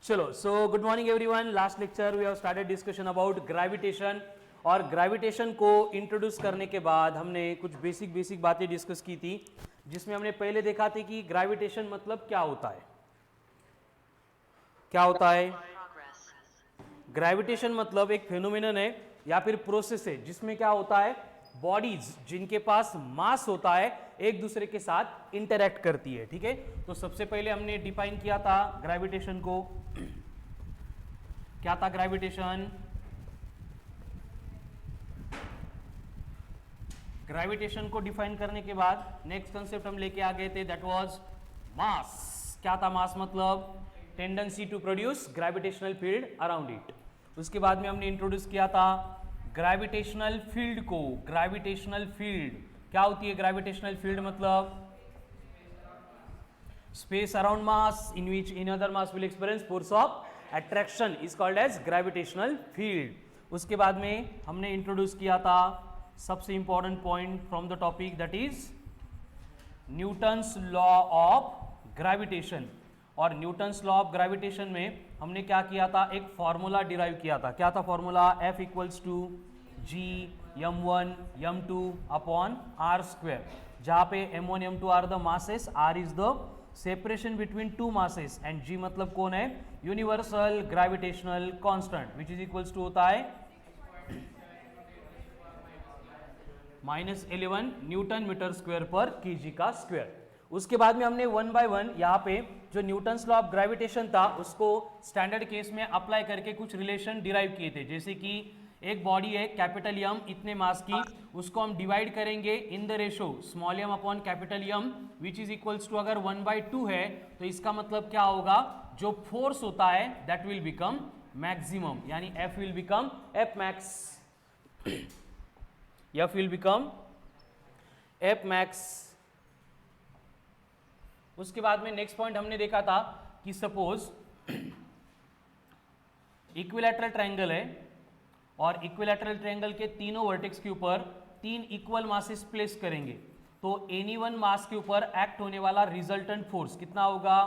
चलो, so good morning everyone. Last lecture we have started discussion about gravitation, और gravitation को introduce करने के बाद हमने कुछ बेसिक बातें डिस्कस की थी, जिसमें हमने पहले देखा था कि ग्रेविटेशन मतलब क्या होता है। क्या होता है ग्रेविटेशन? मतलब एक फेनोमेनन है या फिर प्रोसेस है जिसमें क्या होता है, बॉडीज जिनके पास मास होता है एक दूसरे के साथ इंटरैक्ट करती है। ठीक है, तो सबसे पहले हमने डिफाइन किया था ग्रेविटेशन को। क्या था ग्रेविटेशन? ग्रेविटेशन को डिफाइन करने के बाद नेक्स्ट कंसेप्ट हम लेके आ गए थे, दैट वाज मास। क्या था मास? मतलब tendency to produce gravitational field around it. उसके बाद में हमने इंट्रोड्यूस किया था ग्रेविटेशनल फील्ड को। ग्रेविटेशनल फील्ड क्या होती है? ग्रेविटेशनल फील्ड मतलब space around mass in which in other mass will experience force of attraction is called as gravitational field. उसके बाद में हमने इंट्रोड्यूस किया था सबसे important point from the topic, that is Newton's law of gravitation. और Newton's law of gravitation में हमने क्या किया था, एक फॉर्मूला डिराइव किया था। क्या था formula? F equals to G m1 m2 upon r square, जहां पे m1 m2 are the masses, r is the separation between two masses and g मतलब कौन है? Universal gravitational constant, which is equals to होता है -11 Newton metre square पर KG का square. उसके बाद में हमने वन बाय वन यहाँ पे जो न्यूटन्स लॉ ऑफ ग्रेविटेशन था उसको स्टैंडर्ड केस में अप्लाई करके कुछ रिलेशन डिराइव किए थे। जैसे कि एक बॉडी है कैपिटल यम इतने मास की, उसको हम डिवाइड करेंगे in the ratio small m upon capital m, which is equals to, अगर 1/2 है तो इसका मतलब क्या होगा, जो फोर्स होता है दैट विल बिकम मैक्सिमम, यानी F will become F max, F will become F max. उसके बाद में नेक्स्ट पॉइंट हमने देखा था कि सपोज इक्विलैटरल ट्रायंगल है और इक्विलैटरल ट्रायंगल के तीनों वर्टेक्स के ऊपर 3 इक्वल मासेस प्लेस करेंगे, तो एनी वन मास के ऊपर एक्ट होने वाला रिजल्टेंट फोर्स कितना होगा?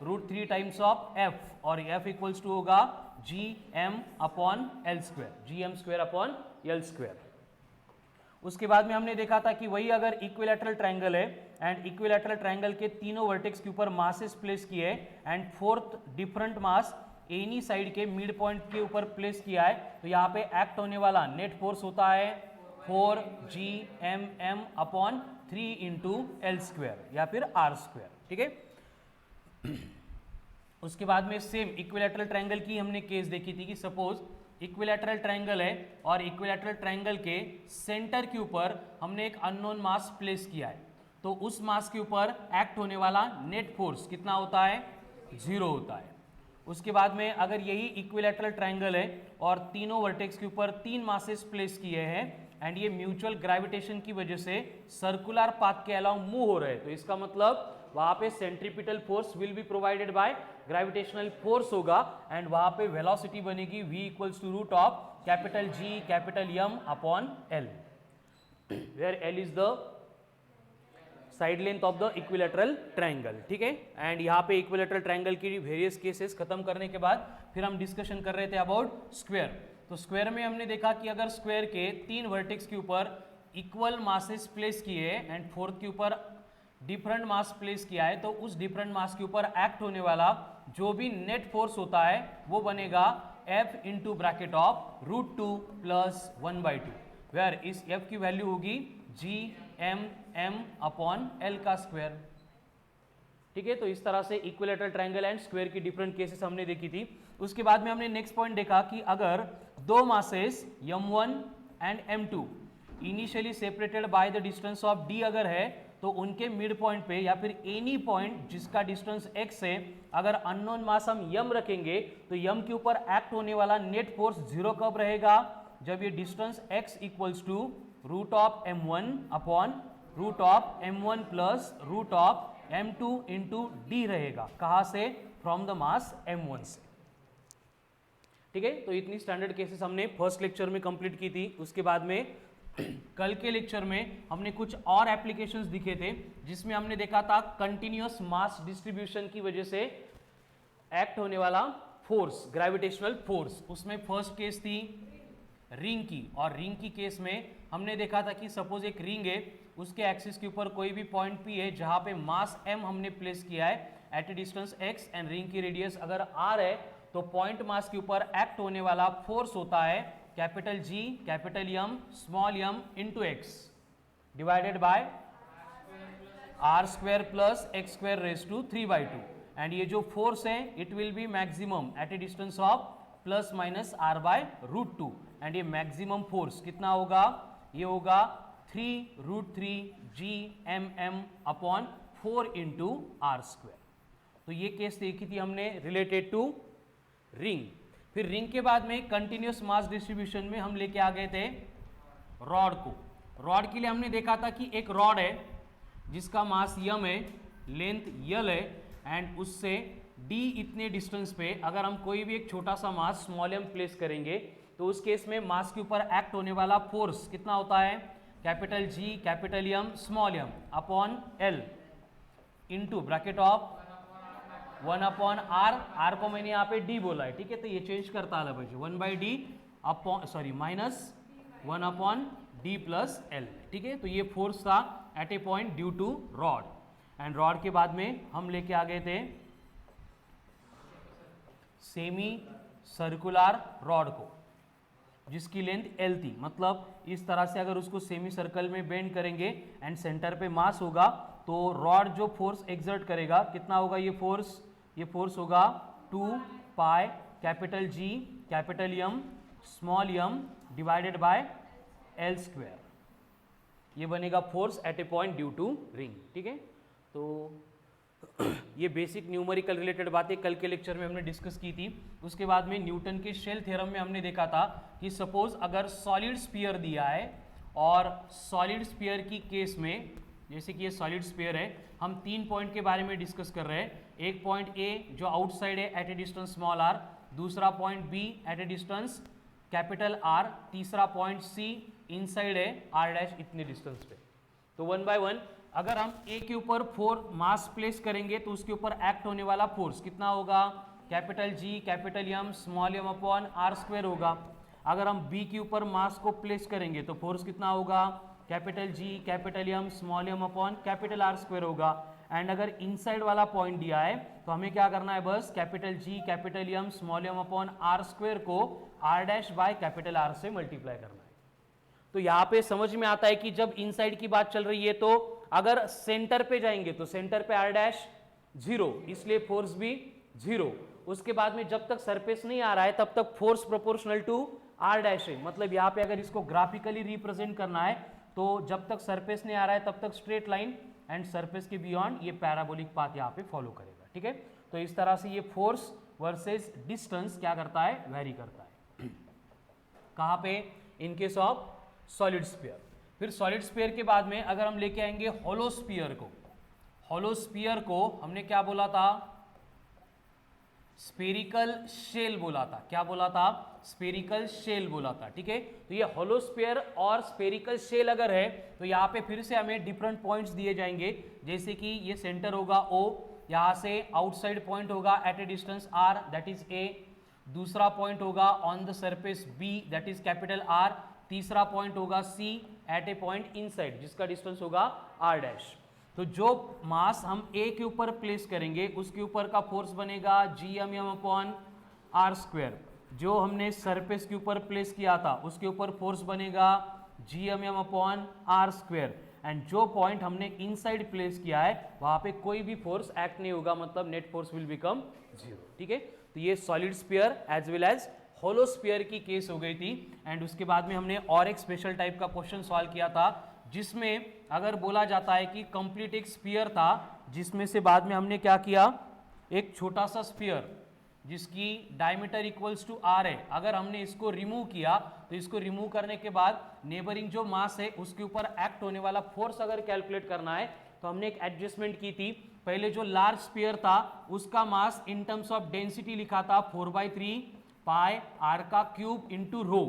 √3 टाइम्स ऑफ F, और F इक्वल्स टू होगा GM upon L square, GM square upon L square. उसके बाद में हमने देखा था कि वही अगर इक्विलैटरल ट्रायंगल है एंड इक्विलैटरल ट्रायंगल के तीनों वर्टेक्स के ऊपर मासेस प्लेस किए and fourth different mass any side के मिड पॉइंट के ऊपर प्लेस किया है, तो यहाँ पे एक्ट होने वाला नेट फोर्स होता है 4GMM upon 3 into L square या फिर R स्क्वायर। ठीक है, उसके बाद में सेम इक्विलैटरल ट्रायंगल की हमने केस देखी थी कि सपोज इक्विलैटरल ट्रायंगल है और इक्विलैटरल ट्रायंगल के सेंटर के ऊपर हमने एक अननोन मास प्लेस किया है, तो उस मास के ऊपर एक्ट होने वाला नेट फोर्स कितना होता है? 0 होता है। उसके बाद में अगर यही इक्विलैटरल ट्रायंगल है और तीनों वर्टेक्स के ऊपर 3 मासेस प्लेस किए हैं एंड ये म्यूचुअल ग्रेविटेशन की वजह से सर्कुलर पाथ के अलाउ मूव हो रहे हैं, तो इसका मतलब वहां पे centripetal force will be provided by gravitational force होगा एंड वहां पे वेलोसिटी बनेगी v equals to root of capital G capital M upon L, where L is the side length of the equilateral triangle. ठीक है, and यहाँ पे equilateral triangle की various cases खत्म करने के बाद फिर हम डिस्कशन कर रहे थे अबाउट स्क्वायर। तो स्क्वायर में हमने देखा कि अगर स्क्वायर के 3 वर्टेक्स के ऊपर इक्वल मासेस प्लेस किए एंड फोर्थ के ऊपर डिफरेंट मास प्लेस किया है, तो उस डिफरेंट मास के ऊपर एक्ट होने वाला जो भी नेट फोर्स होता है वो बनेगा F into bracket of √2 plus 1/2, where इस F की वैल्यू होगी GMM अपॉन L का स्क्वायर। ठीक है, तो इस तरह से इक्विलैटरल ट्रायंगल एंड स्क्वायर की डिफरेंट केसेस हमने देखी थी। उसके बाद में हमने नेक्स्ट पॉइंट देखा कि अगर दो masses m1 and m2 initially separated by the distance of d अगर है, तो उनके मिड पॉइंट पे या फिर एनी पॉइंट जिसका डिस्टेंस x है, अगर अननोन मास हम m रखेंगे तो m के ऊपर एक्ट होने वाला नेट फोर्स 0 कब रहेगा? जब ये distance x equals to root of m1 upon root of m1 plus root of m2 into d रहेगा। कहाँ से? फ्रॉम द मास m1 से। ठीक है, तो इतनी स्टैंडर्ड केसेस हमने फर्स्ट लेक्चर में कंप्लीट की थी। उसके बाद में कल के लेक्चर में हमने कुछ और एप्लीकेशंस दिखे थे, जिसमें हमने देखा था कंटिन्यूअस मास डिस्ट्रीब्यूशन की वजह से एक्ट होने वाला फोर्स, ग्रेविटेशनल फोर्स, उसमें फर्स्ट केस थी रिंग की, और रिंग की केस में हमने देखा था कि सपोज एक रिंग है, उसके एक्सिस के ऊपर कोई भी पॉइंट पी है जहां पे मास m हमने प्लेस किया है at a distance x and ring की रेडियस अगर r है, तो पॉइंट मास के ऊपर एक्ट होने वाला फोर्स होता है capital G capital M small m into x divided by r square plus x square raise to 3/2, and ये जो फोर्स है it will be maximum at a distance of plus minus r by √2, and ये maximum force कितना होगा, ये होगा 3√3 Gmm upon 4 into r square. तो ये केस देखी थी हमने रिलेटेड टू रिंग। फिर रिंग के बाद में कंटिन्यूस मास डिस्ट्रीब्यूशन में हम लेके आ गए थे रॉड को। रॉड के लिए हमने देखा था कि एक रॉड है जिसका मास m है, लेंथ l है, एंड उससे d इतने डिस्टेंस पे अगर हम कोई भी एक छोटा सा मास स्मॉल m प्लेस करेंगे तो उस केस में मास के ऊपर एक्ट होने वाला फोर्स कितना होता है, capital G capital M small m upon l into bracket of 1 upon r को मैंने यहाँ पे d बोला है, ठीक है, तो ये चेंज करता है बच्चों 1/d upon sorry minus 1 upon d plus l, ठीक है। तो ये फोर्स था at a point due to rod, and rod के बाद में हम लेके आ गए थे सेमी सर्कुलर रॉड को जिसकी लेंथ l थी, मतलब इस तरह से अगर उसको सेमी सर्कल में बेंड करेंगे एंड सेंटर पे मास होगा तो रॉड जो फोर्स एक्सर्ट करेगा कितना होगा, ये फोर्स होगा 2 pi capital G capital M small m divided by l square, ये बनेगा force at a point due to ring, ठीक है। तो ये बेसिक न्यूमेरिकल रिलेटेड बातें कल के लेक्चर में हमने डिस्कस की थी। उसके बाद में न्यूटन के शेल थ्योरम में हमने देखा था कि सपोज अगर सॉलिड स्फीयर दिया है और सॉलिड स्फीयर की केस में, जैसे कि ये सॉलिड स्फीयर है, हम 3 पॉइंट के बारे में डिस्कस कर रहे हैं। एक पॉइंट A जो आउटसाइड है at a distance small r, दूसरा point B at a distance capital R, तीसरा पॉइंट C इनसाइड है r' इतने डिस्टेंस पे। तो 1 बाय 1 अगर हम A के ऊपर 4 मास प्लेस करेंगे तो उसके ऊपर एक्ट होने वाला फोर्स कितना होगा, capital G capital M small m upon r square होगा। अगर हम B के ऊपर मास को प्लेस करेंगे तो फोर्स कितना होगा, capital G capital M small m upon capital R square होगा। एंड अगर इनसाइड वाला पॉइंट दिया है तो हमें क्या करना है, बस capital G capital M small m upon r square को r' बाय कैपिटल R से मल्टीप्लाई करना है। तो यहाँ पे समझ में आता है कि जब इनसाइड की बात चल रही है तो अगर सेंटर पे जाएंगे तो सेंटर पे r' 0, इसलिए फोर्स भी 0। उसके बाद में जब तक सरफेस नहीं आ रहा है तब तक फोर्स प्रोपोर्शनल टू r' है। मतलब यहाँ पे अगर इसको ग्राफिकली रिप्रेजेंट करना है तो जब तक सरफेस नहीं आ रहा है तब तक स्ट्रेट लाइन, एंड सरफेस के बियॉन्ड ये पैराबोलिक पाथ यहाँ पे फॉलो करेगा, ठीक है। तो इस तरह से ये फोर्स वर्सेस डिस्टेंस क्या करता है, वेरी करता है। कहाँ पे, in case of solid sphere. फिर सॉलिड स्फीयर के बाद में अगर हम लेके आएंगे होलो स्फीयर को, होलो स्फीयर को हमने क्या बोला था, स्फेरिकल शेल बोला था। क्या बोला था, स्फेरिकल शेल बोला था, ठीक है। तो ये होलो स्फीयर और स्फेरिकल शेल अगर है तो यहाँ पे फिर से हमें डिफरेंट पॉइंट्स दिए जाएंगे, जैसे कि ये सेंटर होगा O, यहाँ से आउटसाइड पॉइंट होगा at a distance R that is A, दूसरा पॉइंट होगा on the surface B that is capital R, तीसरा पॉइंट होगा C at a point inside जिसका डिस्टेंस होगा r'। तो जो मास हम A के ऊपर प्लेस करेंगे उसके ऊपर का फोर्स बनेगा Gmm अपॉन r स्क्वायर। जो हमने सरफेस के ऊपर प्लेस किया था उसके ऊपर फोर्स बनेगा Gmm upon r square, and जो पॉइंट हमने इनसाइड प्लेस किया है वहां पे कोई भी फोर्स एक्ट नहीं होगा, मतलब नेट फोर्स विल बिकम 0, ठीक है। तो ये solid sphere as well as hollow sphere की केस हो गई थी। एंड उसके बाद में हमने और एक स्पेशल टाइप का क्वेश्चन सॉल्व किया था जिसमें अगर बोला जाता है कि कंप्लीट एक स्फीयर था जिसमें से बाद में हमने क्या किया, एक छोटा सा स्फीयर जिसकी डायमीटर इक्वल्स टू r है, अगर हमने इसको रिमूव किया तो इसको रिमूव करने के बाद नेबरिंग जो मास है उसके ऊपर एक्ट होने वाला फोर्स अगर कैलकुलेट करना है तो हमने एक एडजस्टमेंट की थी। पहले जो लार्ज स्फीयर था उसका मास इन टर्म्स ऑफ डेंसिटी लिखा था 4/3 पाई r का क्यूब इंटू रो।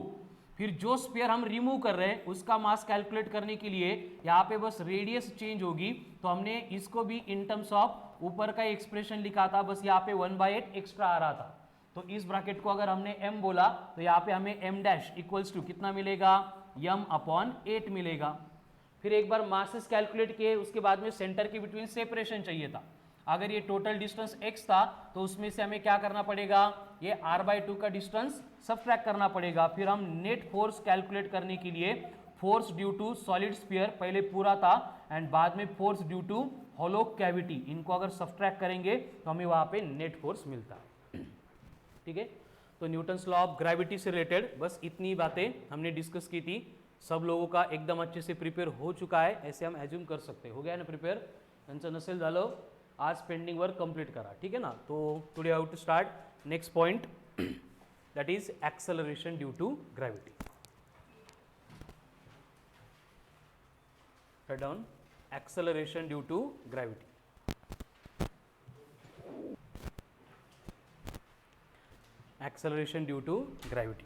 फिर जो स्फीयर हम रिमूव कर रहे हैं उसका मास कैलकुलेट करने के लिए यहाँ पे बस रेडियस चेंज होगी, तो हमने इसको भी इन टर्म्स ऑफ ऊपर का एक्सप्रेशन लिखा था, बस यहाँ पे 1/8 एक्स्ट्रा आ रहा था। तो इस ब्रैकेट को अगर हमने m बोला तो यहाँ पे हमें m डैश इक्वल्स टू कितना मिलेगा, m अपॉन 8 मिलेगा। फिर एक बार मासेस कैलकुलेट किए, उसके बाद में सेंटर के बिटवीन सेपरेशन चाहिए था। अगर ये टोटल डिस्टेंस x था तो उसमें से हमें क्या करना पड़ेगा, ये r/2 का डिस्टेंस सब्ट्रैक्ट करना पड़ेगा। फिर हम नेट फोर्स कैलकुलेट करने के लिए force due to solid sphere पहले पूरा था एंड बाद में force due to hollow cavity, इनको अगर सब्ट्रैक्ट करेंगे तो हमें वहां पे नेट फोर्स मिलता है। ठीक है, तो न्यूटन्स लॉ ऑफ ग्रेविटी से रिलेटेड बस इतनी बातें हमने डिस्कस की थी। सब लोगों का एकदम अच्छे से प्रिपेयर हो चुका है ऐसे हम एज्यूम कर सकते हैं। हो गया ना प्रिपेयर, त्यांचं नसेल झालं आज पेंडिंग वर्क कंप्लीट करा, ठीक है ना। तो today how to start next point, that is acceleration due to gravity. Write down acceleration due to gravity. Acceleration due to gravity.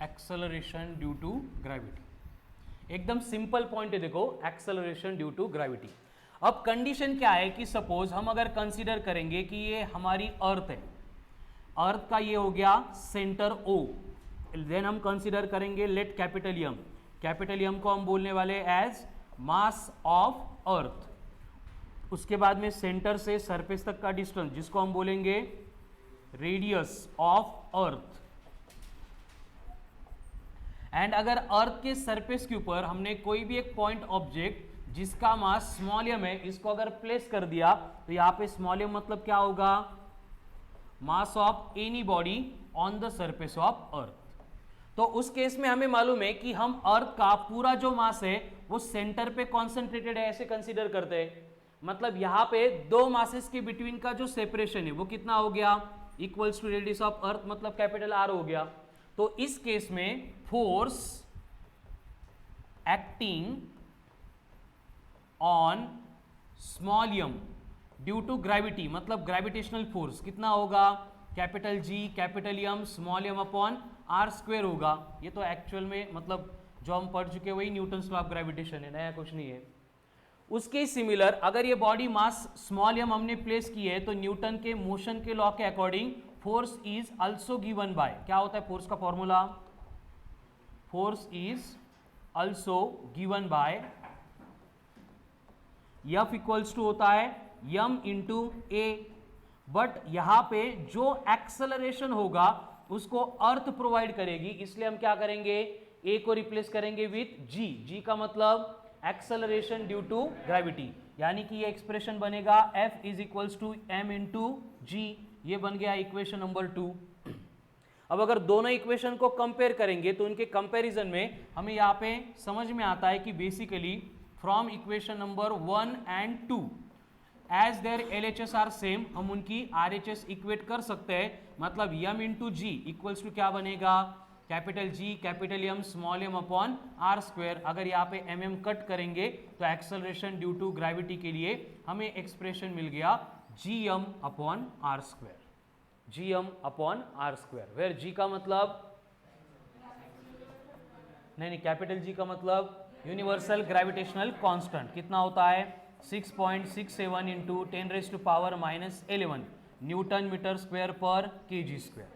Acceleration due to gravity एकदम सिंपल पॉइंट है, देखो acceleration due to gravity. अब condition क्या है कि suppose हम अगर consider करेंगे कि ये हमारी अर्थ है, अर्थ का ये हो गया सेंटर O, देन हम कंसीडर करेंगे let capital M, capital M को हम बोलने वाले एज मास ऑफ अर्थ। उसके बाद में सेंटर से सरफेस तक का डिस्टेंस जिसको हम बोलेंगे रेडियस ऑफ अर्थ। एंड अगर अर्थ के सरफेस के ऊपर हमने कोई भी एक पॉइंट ऑब्जेक्ट जिसका मास स्मॉल m है, इसको अगर प्लेस कर दिया तो यहां पे स्मॉल m मतलब क्या होगा, mass of any body on the surface of earth. तो उस केस में हमें मालूम है कि हम अर्थ का पूरा जो मास है वो सेंटर पे कॉन्सेंट्रेटेड है ऐसे कंसीडर करते हैं। मतलब यहां पे दो मासेस के बिटवीन का जो सेपरेशन है वो कितना हो गया, equals to radius of Earth, मतलब कैपिटल R हो गया। तो इस केस में force acting on small m due to gravity, मतलब ग्रेविटेशनल फोर्स कितना होगा, capital G capital M small m upon R square होगा। ये तो एक्चुअल में मतलब जो हम पढ़ चुके वही न्यूटन्स लॉ ऑफ ग्रेविटेशन है, नया कुछ नहीं है। उसके सिमिलर अगर ये बॉडी मास स्मॉल m हमने प्लेस की है तो न्यूटन के मोशन के लॉ के according force is also given by, क्या होता है फोर्स का formula, force is also given by F equals to होता है m इंटू ए। बट यहां पे जो एक्सेलरेशन होगा उसको अर्थ प्रोवाइड करेगी, इसलिए हम क्या करेंगे, a को रिप्लेस करेंगे विथ g, g का मतलब एक्सेलरेशन ड्यू टू ग्रेविटी, यानी कि ये एक्सप्रेशन बनेगा F is equals to m into g. ये बन गया इक्वेशन नंबर 2। अब अगर दोनों इक्वेशन को कंपेयर करेंगे तो उनके कंपैरिजन में हमें यहाँ पे समझ में आता है कि basically from equation number 1 and 2 as there LHS are same, हम उनकी RHS इक्वेट कर सकते हैं। मतलब m into ji equals to क्या बनेगा, capital G capital M small m upon R square. अगर यहाँ पे mm कट करेंगे तो एक्सेलरेशन ड्यू टू ग्रेविटी के लिए हमें एक्सप्रेशन मिल गया gm upon R square, gm upon R square, where g का मतलब नहीं कैपिटल G का मतलब यूनिवर्सल ग्रेविटेशनल कांस्टेंट कितना होता है 6.67 इंटू 10⁻⁻11 न्यूटन मीटर स्क्वायर पर kg स्क्वायर।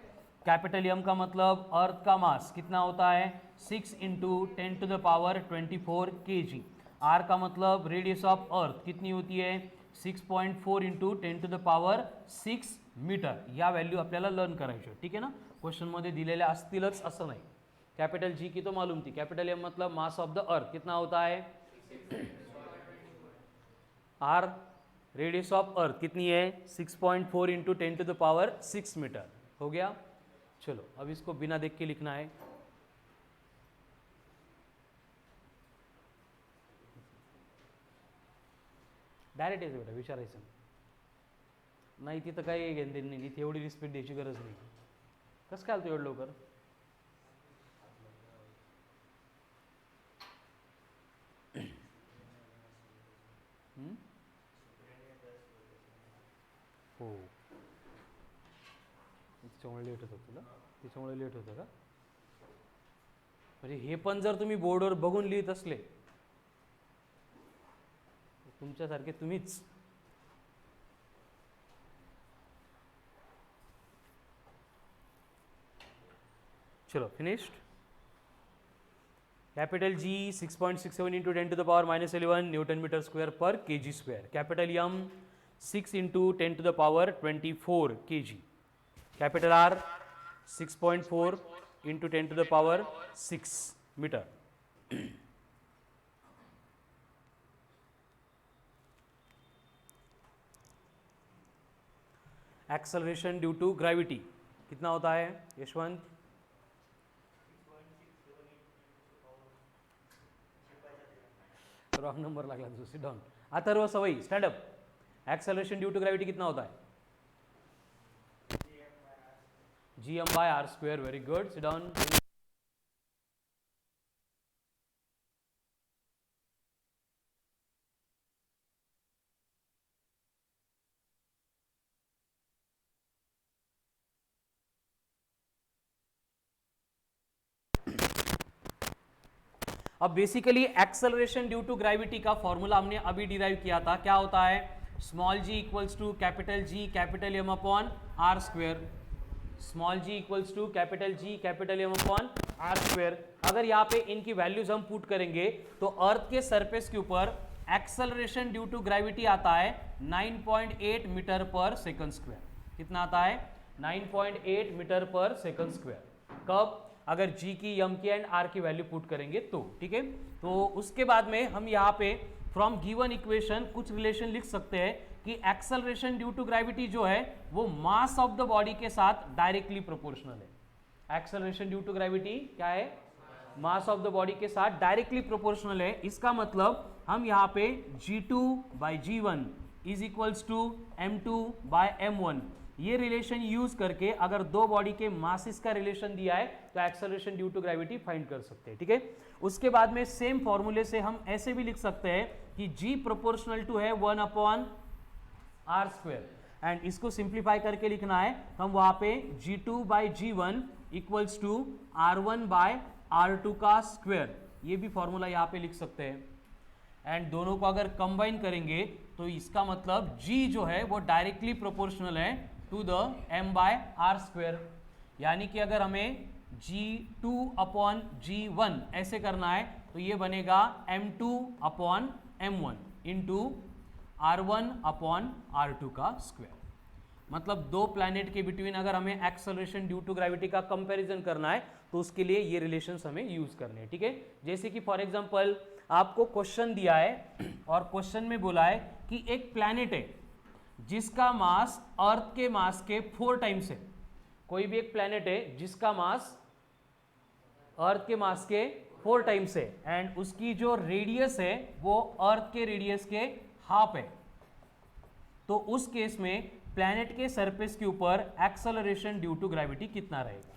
कैपिटल M का मतलब अर्थ का मास कितना होता है 6 इंटू 10⁻24 kg। R का मतलब रेडियस ऑफ अर्थ कितनी होती है 6.4 इंटू 10⁻6 मीटर। या व्हॅल्यू आपल्याला लर्न करायची, ठीक है ना, क्वेश्चन मध्ये दिलेल्या असतीलच असं नाही। कैपिटल G की तो मालूम थी, कैपिटल M मतलब मास ऑफ द अर्थ कितना होता है R रेडियस ऑफ अर्थ कितनी है 6.4 इंटू 10⁻6 मीटर। हो गया, चलो अब इसको बिना देख के लिखना है। डायरेक्ट यायचं बेटा, विचारायचं नाही, तिथं काही घेणं देणं नाही, तिथे एवढी रिस्पेक्ट द्यायची गरज नाही। कसं काय आलतो एवढं लवकर, त्याच्यामुळे लेट होतं तुला, त्याच्यामुळे लेट होतं का? म्हणजे हे पण जर तुम्ही बोर्डवर बघून लिहित असले, तुमच्यासारखे तुम्हीच. चलो finished. Capital G 6.67 into 10 to the power -11 Newton metre square पर kg square. Capital M 6 into 10 to the power 24 kg. Capital R 6.4 into 10 to the power 6 metre. Acceleration due to gravity कितना होता है यशवंत? रॉन्ग नंबर लागला तुझं. Sit down. Atharva Sawai stand up. Acceleration due to gravity कितना होता है? gm/r². Very good. Sit down. अब basically acceleration due to gravity का फॉर्मूला हमने अभी डिराइव किया था. क्या होता है? Small g equals to capital G capital M upon r². Small g equals to capital G capital M upon r². अगर यहाँ पे इनकी वैल्यूज हम पुट करेंगे तो अर्थ के सरफेस के ऊपर एक्सेलरेशन ड्यू टू ग्रेविटी आता है 9.8 मीटर पर सेकंड स्क्वायर. कितना आता है? 9.8 मीटर पर सेकंड स्क्वायर. कब? अगर G की, M की एंड R की वैल्यू पुट करेंगे तो. ठीक है. तो उसके बाद में हम यहाँ पे फ्रॉम गिवन इक्वेशन कुछ रिलेशन लिख सकते हैं कि एक्सेलरेशन ड्यू टू ग्रेविटी जो है वो मास ऑफ द बॉडी के साथ डायरेक्टली प्रोपोर्शनल है. एक्सेलरेशन ड्यू टू ग्रेविटी क्या है? मास ऑफ द बॉडी के साथ डायरेक्टली प्रोपोर्शनल है. इसका मतलब हम यहाँ पे G2/G1 is equals to M2/M1 ये रिलेशन यूज करके अगर दो बॉडी के मासेस का रिलेशन दिया है तो acceleration due to gravity find कर सकते हैं. ठीक है. उसके बाद में सेम फॉर्मूले से हम ऐसे भी लिख सकते हैं कि G प्रोपोर्शनल टू है 1/r². एंड इसको सिंप्लीफाई करके लिखना है तो हम वहां पे G2/G1 इक्वल्स टू R1/R2 का स्क्वायर. ये भी फॉर्मूला यहाँ पे लिख सकते हैं. एंड दोनों को अगर कंबाइन करेंगे तो इसका मतलब G जो है वो डायरेक्टली प्रोपोर्शनल है टू द M/r². यानी कि अगर हमें G2/G1 ऐसे करना है तो ये बनेगा M2/M1 इंटू R1/R2 का स्क्वायर. मतलब दो प्लैनेट के बिटवीन अगर हमें एक्सेलरेशन ड्यू टू ग्रेविटी का कंपैरिजन करना है तो उसके लिए ये रिलेशंस हमें यूज करने हैं. ठीक है. जैसे कि फॉर एग्जांपल आपको क्वेश्चन दिया है और क्वेश्चन में बोला है कि एक प्लैनेट है जिसका मास अर्थ के मास के 4 टाइम्स है. कोई भी एक प्लैनेट है जिसका मास अर्थ के मास के 4 टाइम्स है एंड उसकी जो रेडियस है वो अर्थ के रेडियस के हाफ है. तो उस केस में प्लैनेट के सरफेस के ऊपर एक्सेलरेशन ड्यू टू ग्रेविटी कितना रहेगा?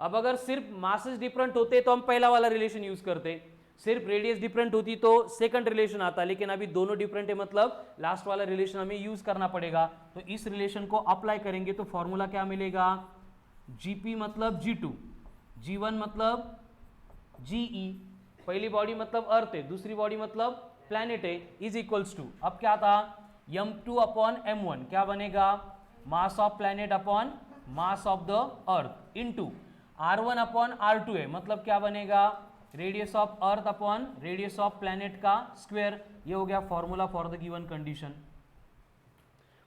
अब अगर सिर्फ मासेस डिफरेंट होते तो हम पहला वाला रिलेशन यूज करते, सिर्फ रेडियस डिफरेंट होती तो सेकंड रिलेशन आता. लेकिन अभी दोनों डिफरेंट है मतलब लास्ट वाला रिलेशन हमें यूज करना पड़ेगा. तो इस रिलेशन को अप्लाई करेंगे तो फॉर्मूला क्या मिलेगा? Gp मतलब G2, G1 मतलब Ge. पहली बॉडी मतलब अर्थ है, दूसरी बॉडी मतलब प्लैनेट है, इज इक्वल्स टू अब क्या था? M2/M1 क्या बनेगा? मास of planet upon mass of the earth into R1/R2 है मतलब क्या बनेगा? Radius of earth upon radius of planet का स्क्वायर. ये हो गया formula for the given condition.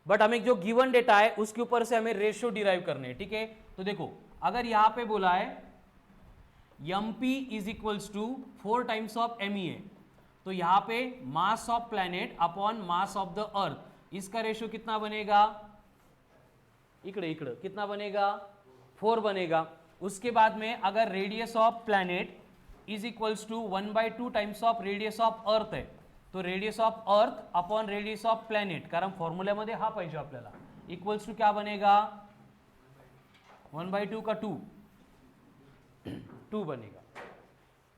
But हमें जो गिवन डेटा है उसके ऊपर से हमें रेशियो डिराइव करने हैं. ठीक है. तो देखो अगर यहां पे बोला है Mp is equals to 4 times of Me है तो यहां पे mass of planet upon mass of the Earth, इसका रेशियो कितना बनेगा? इकड़े कितना बनेगा? 4 बनेगा. उसके बाद में अगर radius of planet is equals to 1/2 times of radius of earth है तो radius of earth upon radius of planet, कारण फॉर्म्युल्यामध्ये हा पाहिजे आपल्याला, इक्वल्स टू क्या बनेगा 1/2 का 2 बनेगा।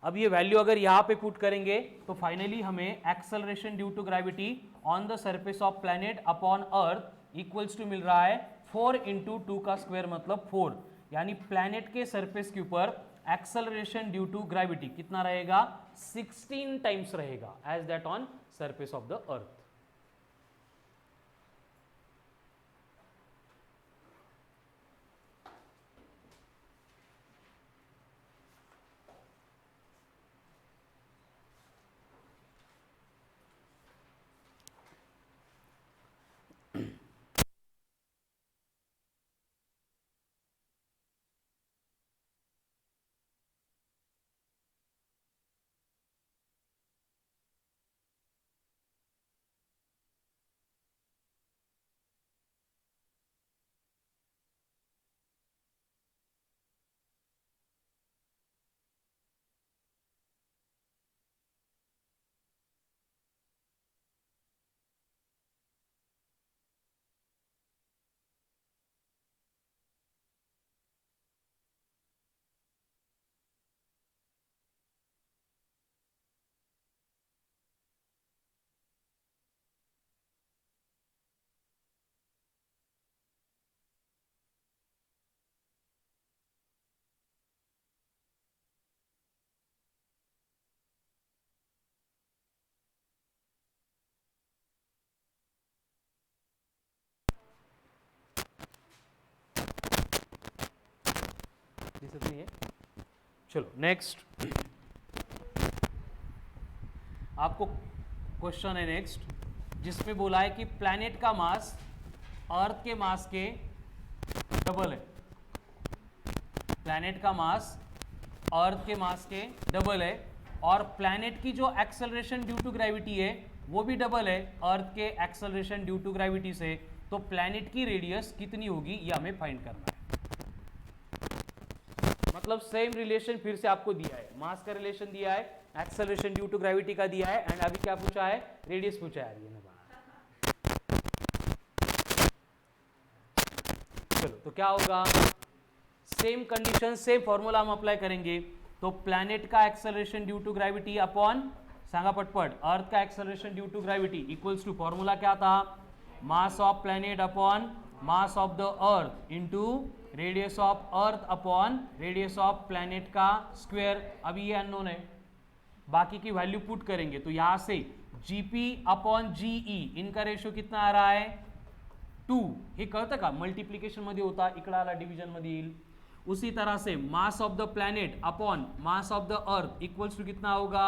अब ये वैल्यू अगर यहाँ पे पुट करेंगे तो फाइनली हमें acceleration due to gravity on the surface of planet upon earth equals to मिल रहा है 4 इंटू 2 का स्क्वायर मतलब 4, यानी प्लैनेट के सरफेस के ऊपर एक्सेलरेशन ड्यू टू ग्रेविटी कितना रहेगा? 16 टाइम्स रहेगा as that on surface of the earth. चलो नेक्स्ट आपको क्वेश्चन है नेक्स्ट, जिसमें बोला है कि प्लैनेट का मास अर्थ के मास के डबल है। प्लैनेट का मास अर्थ के मास के डबल है और प्लैनेट की जो एक्सेलरेशन ड्यू टू ग्रेविटी है वो भी डबल है अर्थ के एक्सेलरेशन ड्यू टू ग्रेविटी से। तो प्लैनेट की रेडियस कितनी होगी ये हमें फाइंड करना है। मतलब सेम रिलेशन फिर से आपको दिया है, मास का रिलेशन दिया है, एक्सेलरेशन ड्यू टू ग्रेविटी का दिया है, एंड अभी क्या पूछा है? रेडियस पूछा है। चलो तो क्या होगा? सेम कंडीशन सेम फॉर्मूला हम अप्लाई करेंगे। तो प्लैनेट का acceleration due to gravity upon, सांगा पटपट, अर्थ का acceleration due to gravity equals to, formula क्या था? Mass of planet upon mass of the earth into radius of earth upon radius of planet का square. अभी ये unknown है, बाकी की वैल्यू पुट करेंगे तो यहां से जीपी अपॉन जीई इनका रेशियो कितना आ रहा है? 2। हे कळतं का? मल्टिप्लिकेशन मध्ये होता, इकडे आला डिव्हिजन मध्ये येईल। उसी तरह से mass of the planet upon mass of the earth equals to कितना होगा?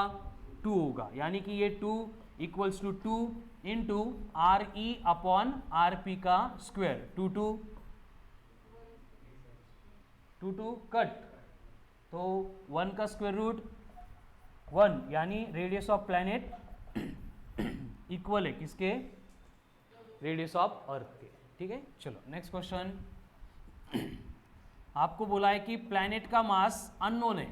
2 होगा, यानी कि ये 2 equals to 2 into R E upon R P का स्क्वायर। 2 कट, तो 1 का स्क्वायर रूट 1, यानी रेडियस ऑफ प्लैनेट इक्वल है किसके? रेडियस ऑफ अर्थ के। ठीक है, चलो नेक्स्ट क्वेश्चन। आपको बोला है कि प्लैनेट का मास अननोन है,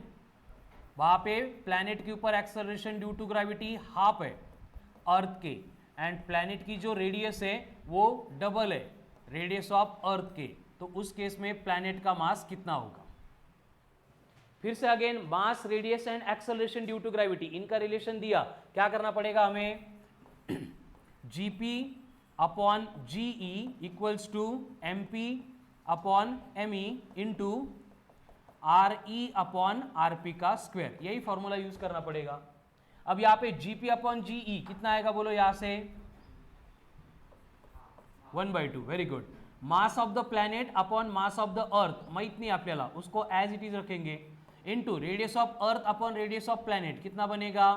वहां पे प्लैनेट के ऊपर acceleration due to gravity half है अर्थ के, एंड प्लैनेट की जो रेडियस है वो डबल है रेडियस ऑफ अर्थ के। तो उस केस में प्लैनेट का मास कितना होगा? फिर से again mass, radius and acceleration due to gravity, इनका रिलेशन दिया, क्या करना पड़ेगा हमें? GP upon GE equals to MP upon ME into R E upon RP का स्क्वायर, यही फॉर्मूला यूज करना पड़ेगा। अब यहां पे जीपी अपॉन जीई कितना आएगा बोलो? यहां से 1/2। Very good. Mass of the planet upon mass of the अर्थ माहित नहीं आपल्याला, उसको एज इट इज रखेंगे, into radius of earth upon radius of planet कितना बनेगा?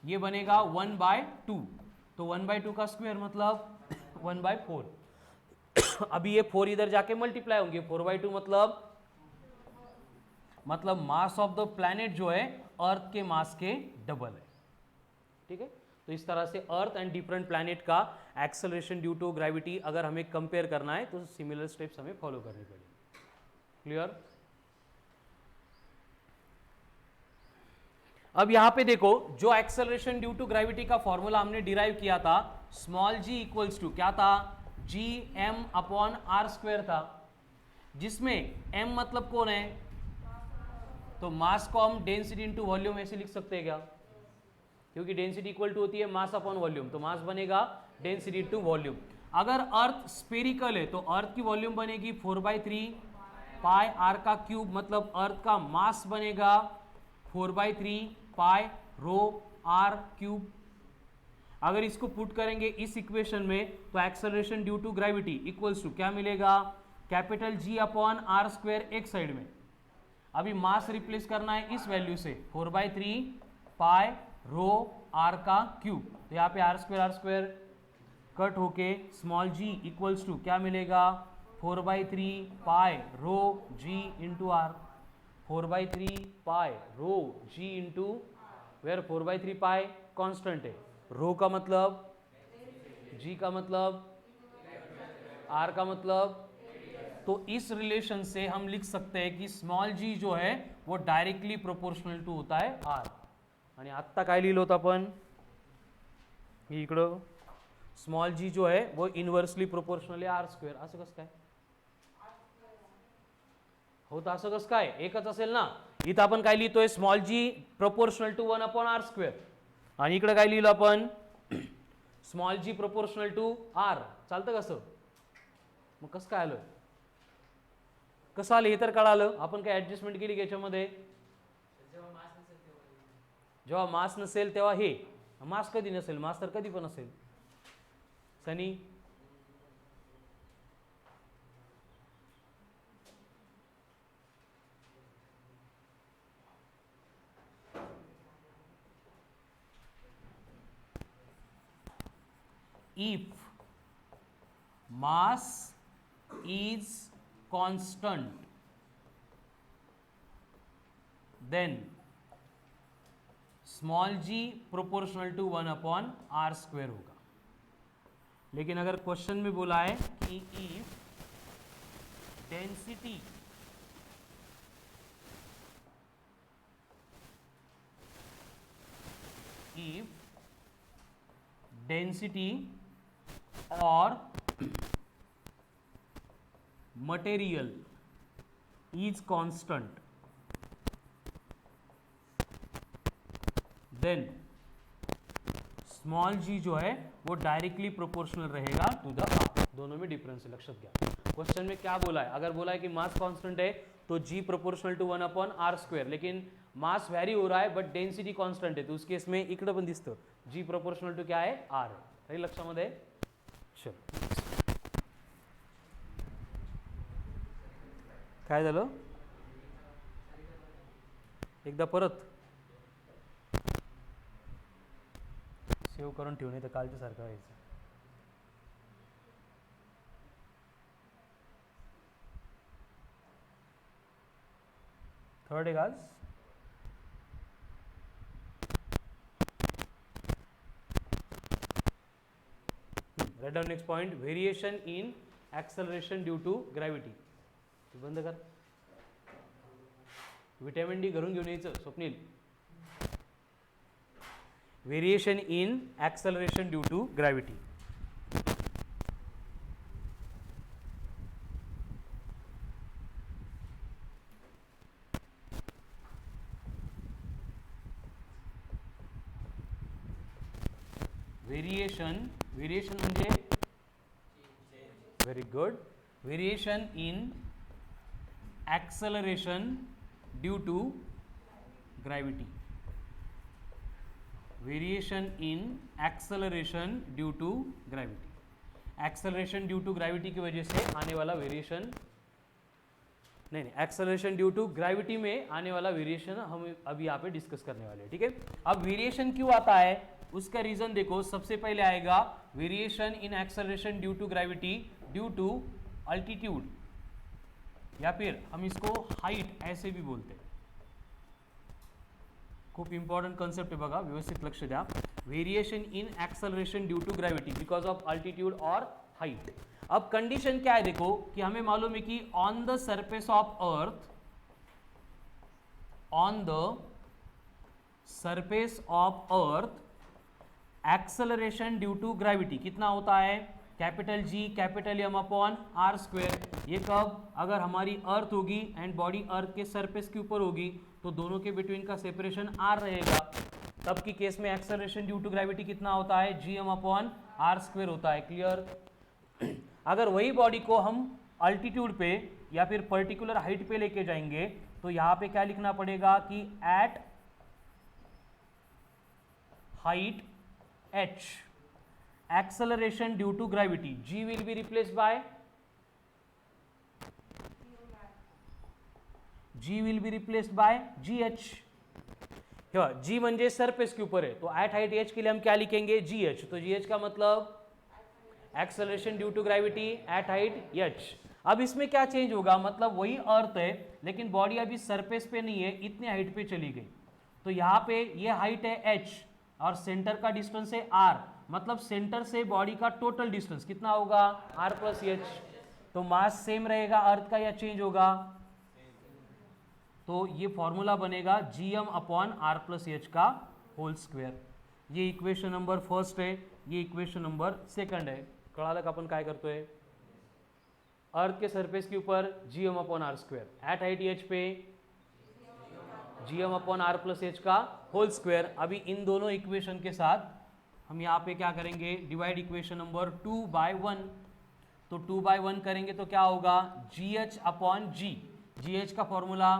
ये बनेगा 1/2। तो 1/2 का स्क्वायर मतलब 1/4। अभी ये 4 इधर जाके मल्टीप्लाई होंगे, 4/2 मतलब मास ऑफ द प्लैनेट जो है अर्थ के मास के डबल है। ठीक है, तो इस तरह से अर्थ एंड डिफरेंट प्लैनेट का एक्सेलरेशन ड्यू टू ग्रेविटी अगर हमें कंपेयर करना है तो सिमिलर स्टेप्स हमें फॉलो करनी पड़ेगी। क्लियर? अब यहां पे देखो, जो एक्सेलरेशन ड्यू टू ग्रेविटी का फॉर्मूला हमने डिराइव किया था, स्मॉल जी इक्वल्स टू क्या था? G M upon R square था, जिसमें एम मतलब कौन है? तो मास को हम डेंसिटी इंटू वॉल्यूम ऐसे लिख सकते हैं क्या? क्योंकि डेंसिटी इक्वल टू होती है मास अपॉन वॉल्यूम, तो मास बनेगा डेंसिटी इंटू वॉल्यूम। अगर अर्थ स्पेरिकल है तो अर्थ की वॉल्यूम बनेगी 4/3 पाई आर का क्यूब, मतलब अर्थ का मास बनेगा 4/3 पाई रो आर क्यूब। अगर इसको पुट करेंगे इस इक्वेशन में तो acceleration due to gravity equals to क्या मिलेगा, capital G upon R square एक साइड में, अभी मास रिप्लेस करना है इस वैल्यू से 4/3 पाई रो आर का क्यूब, तो यहाँ पे आर स्क्वायर कट होके स्मॉल जी इक्वल्स टू क्या मिलेगा 4/3 pi rho g into r, 4/3 pi rho g into where 4/3 pi constant है, रो का मतलब जी का मतलब आर का मतलब, तो इस रिलेशन से हम लिख सकते हैं कि स्मॉल जी जो है वो डायरेक्टली प्रोपोर्शनल टू होता है आर। आणि आत्ता काय लिहिलं होतं आपण इकडं स्मॉल जी जो है वो इनवर्सली प्रोपोर्शनल आहे आर स्क्वेअर, असं कसं काय होतं, असं कसं काय एकच असेल ना, इथं आपण काय लिहितोय small ji proportional to 1/r², आणि इकडे काय लिहिलं आपण small ji proportional to R, चालतं कसं, मग कसं काय आलं, कसं आलं हे तर कळालं, आपण काय ऍडजस्टमेंट केली याच्यामध्ये, जेव्हा मास नसेल तेव्हा हे, मास कधी नसेल, मास तर कधी पण असेल Sunny, if mass is constant then small ji proportional to 1/r² होगा। लेकिन अगर क्वेश्चन में बोला है कि इफ डेंसिटी और material is constant then small g जो है वो डायरेक्टली प्रोपोर्शनल रहेगा टू द आर, दोनों में डिफरेंस है, लक्षात घ्या। क्वेश्चन में क्या बोला है, अगर बोला है कि मास कांस्टेंट है तो जी प्रोपोर्शनल टू 1/r², लेकिन मास वैरी हो रहा है बट डेंसिटी कांस्टेंट है, तो उस केस में इकडे पण दिसतं जी प्रोपोर्शनल टू क्या है आर है, हे लक्षामध्ये चलो काय झालं एकदा परत सेव्ह करून ठेवणे तर कालच्या सारखं व्हायचं। थर्ड है guys, write down next point, variation in acceleration due to gravity. बंद कर, विटॅमिन डी घरून घेऊन यायचं Swapnil. Variation in acceleration due to gravity, variation म्हणजे very good, variation in acceleration due to gravity, variation in acceleration due to gravity, acceleration due to gravity की वजह से आने वाला वेरिएशन, नहीं एक्सेलरेशन ड्यू टू ग्रेविटी में आने वाला वेरिएशन हम अभी यहाँ पे डिस्कस करने वाले हैं, ठीक है। अब वेरिएशन क्यों आता है उसका रीजन देखो, सबसे पहले आएगा variation in acceleration due to gravity due to altitude, या फिर हम इसको हाइट ऐसे भी बोलते हैं, खूप इंपॉर्टंट कॉन्सेप्ट है बघा, व्यवस्थित लक्ष द्या। Variation in acceleration due to gravity because of altitude और हाइट। अब कंडीशन क्या है देखो कि हमें मालूम है कि on the surface of earth, on the surface of earth acceleration due to gravity कितना होता है, capital G capital M upon R square. ये कब, अगर हमारी अर्थ होगी एंड बॉडी अर्थ के सरफेस के ऊपर होगी तो दोनों के बिटवीन का सेपरेशन आर रहेगा, तब की केस में एक्सेलरेशन ड्यू टू ग्रेविटी कितना होता है, G M upon R square होता है। क्लियर, अगर वही बॉडी को हम अल्टीट्यूड पे या फिर पर्टिकुलर हाइट पे लेके जाएंगे तो यहां पे क्या लिखना पड़ेगा कि at height h acceleration due to gravity g will be replaced by gh. g म्हणजे सरफेस के ऊपर है तो एट हाइट h के लिए हम क्या लिखेंगे gh. तो gh का मतलब acceleration due to gravity at height h. अब इसमें क्या चेंज होगा, मतलब वही अर्थ है लेकिन बॉडी अभी सरफेस पे नहीं है, इतनी हाइट पे चली गई. तो यहाँ पे ये हाइट है h और सेंटर का डिस्टेंस है r, मतलब सेंटर से बॉडी का टोटल डिस्टेंस कितना होगा r प्लस h. तो मास सेम रहेगा अर्थ का या चेंज होगा, तो ये फॉर्मूला बनेगा gm upon r plus h का होल स्क्वेअर. ये इक्वेशन नंबर फर्स्ट है, ये इक्वेशन नंबर सेकंड है. कळालं का आपण काय करतोय, अर्थ के सरफेस के ऊपर gm upon r square, at height h पे gm upon r plus h का होल स्क्वेअर. अभी इन दोनों इक्वेशन के साथ हम यहाँ पे क्या करेंगे, डिवाइड इक्वेशन नंबर 2/1. तो 2/1 करेंगे तो क्या होगा gh अपॉन g. gh का formula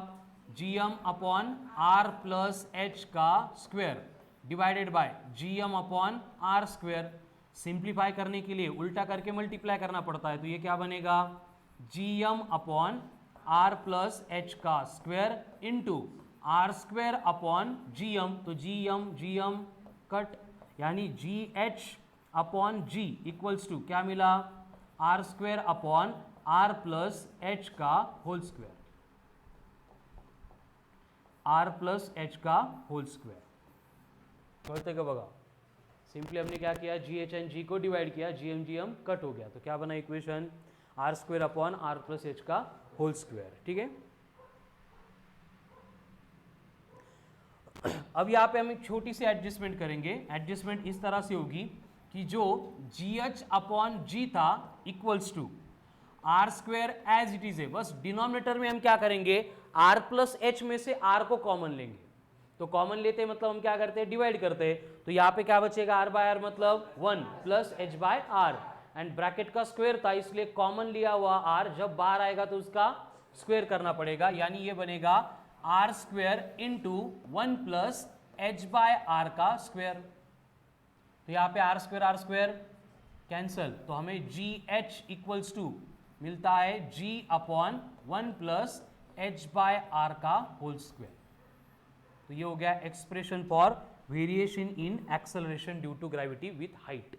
gm upon r plus h का square divided by gm upon r square. Simplify करने के लिए उल्टा करके मल्टीप्लाई करना पड़ता है, तो ये क्या बनेगा gm upon r plus h का square into r square upon gm. तो gm कट यानी gh upon g equals to क्या मिला r square upon r plus h का whole square, r plus h का होल स्क्वेयर. कळते का बघा, सिंपली हमने क्या किया gh एंड g को डिवाइड किया, gm कट हो गया, तो क्या बना equation r square upon r plus h का होल स्क्वेयर. ठीक है. अब यहाँ पे हम एक छोटी सी एडजस्टमेंट करेंगे. एडजस्टमेंट इस तरह से होगी कि जो gh अपॉन g था equals to r square as it is है, बस डिनोमिनेटर में हम क्या करेंगे r प्लस h में से r को कॉमन लेंगे. तो कॉमन लेते हैं मतलब हम क्या करते हैं डिवाइड करते हैं, तो यहाँ पे क्या बचेगा r बाय r मतलब 1 plus h by r. And bracket का स्क्वायर था इसलिए कॉमन लिया हुआ r जब बाहर आएगा तो उसका स्क्वायर करना पड़ेगा, यानी ये बनेगा r square into 1 plus h by r का स्क्वायर. तो यहाँ पे r स्क्वायर कैंसल, तो हमें gh इक्वल्स टू मिलता है g upon 1 plus h by r का होल स्क्वायर. तो ये हो गया expression for variation in acceleration due to gravity with height.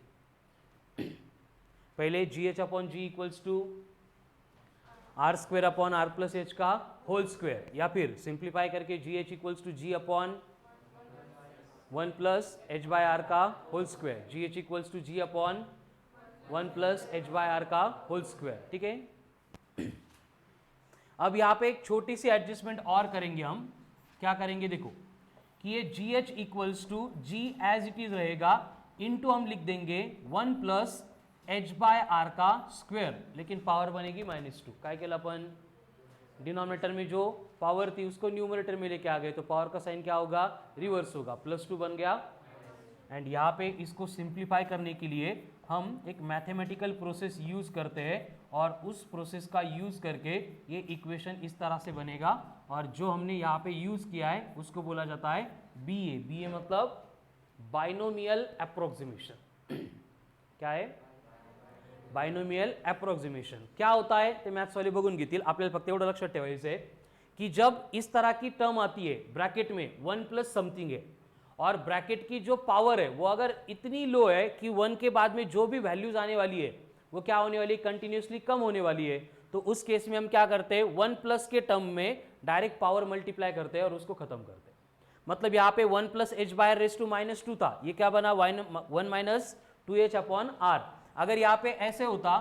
पहले gh upon g equals to r square upon r plus h का whole square, या फिर simplify करके gh equals to g upon 1 plus h by r का whole square, gh equals to g upon 1 plus h by r का whole square. ठीक है. अब यहाँ पे एक छोटी सी एडजस्टमेंट और करेंगे हम. क्या करेंगे देखो कि ये gh equals to g as it is रहेगा, इनटू हम लिख देंगे 1 प्लस h बाय r का स्क्वेयर, लेकिन पावर बनेगी -2. काय केलं आपण डिनोमिनेटर में जो पावर थी उसको न्यूमरेटर में लेके आ गए, तो पावर का साइन क्या होगा रिवर्स होगा, +2 बन गया. एंड यहाँ पे इसको सिंप्लीफाई करने के लिए हम एक मैथमेटिकल प्रोसेस यूज करते हैं और उस प्रोसेस का यूज करके ये इक्वेशन इस तरह से बनेगा. और जो हमने यहाँ पे यूज किया है उसको बोला जाता है BA मतलब बाइनोमियल अप्रोक्सीमेशन. क्या है बायनोमियल अप्रोक्सीमेशन. क्या होता है ते मॅथ्सवाले बघून घेतील, आपल्याला फक्त एवढं लक्षात ठेवायचं आहे की जब इस तरह की टर्म आती है ब्रैकेट में 1 प्लस समथिंग है और ब्रैकेट की जो पावर है वो अगर इतनी लो है कि 1 के बाद में जो भी वैल्यूज आने वाली है वो क्या होने वाली है कंटिन्यूसली कम होने वाली है, तो उस केस में हम क्या करते हैं 1 प्लस के टर्म में डायरेक्ट पावर मल्टीप्लाई करते हैं और उसको खत्म करते हैं. मतलब यहाँ पे 1 plus h by raise to -2 था, ये क्या बना 1 माइनस 2h अपॉन r. अगर यहाँ पे ऐसे होता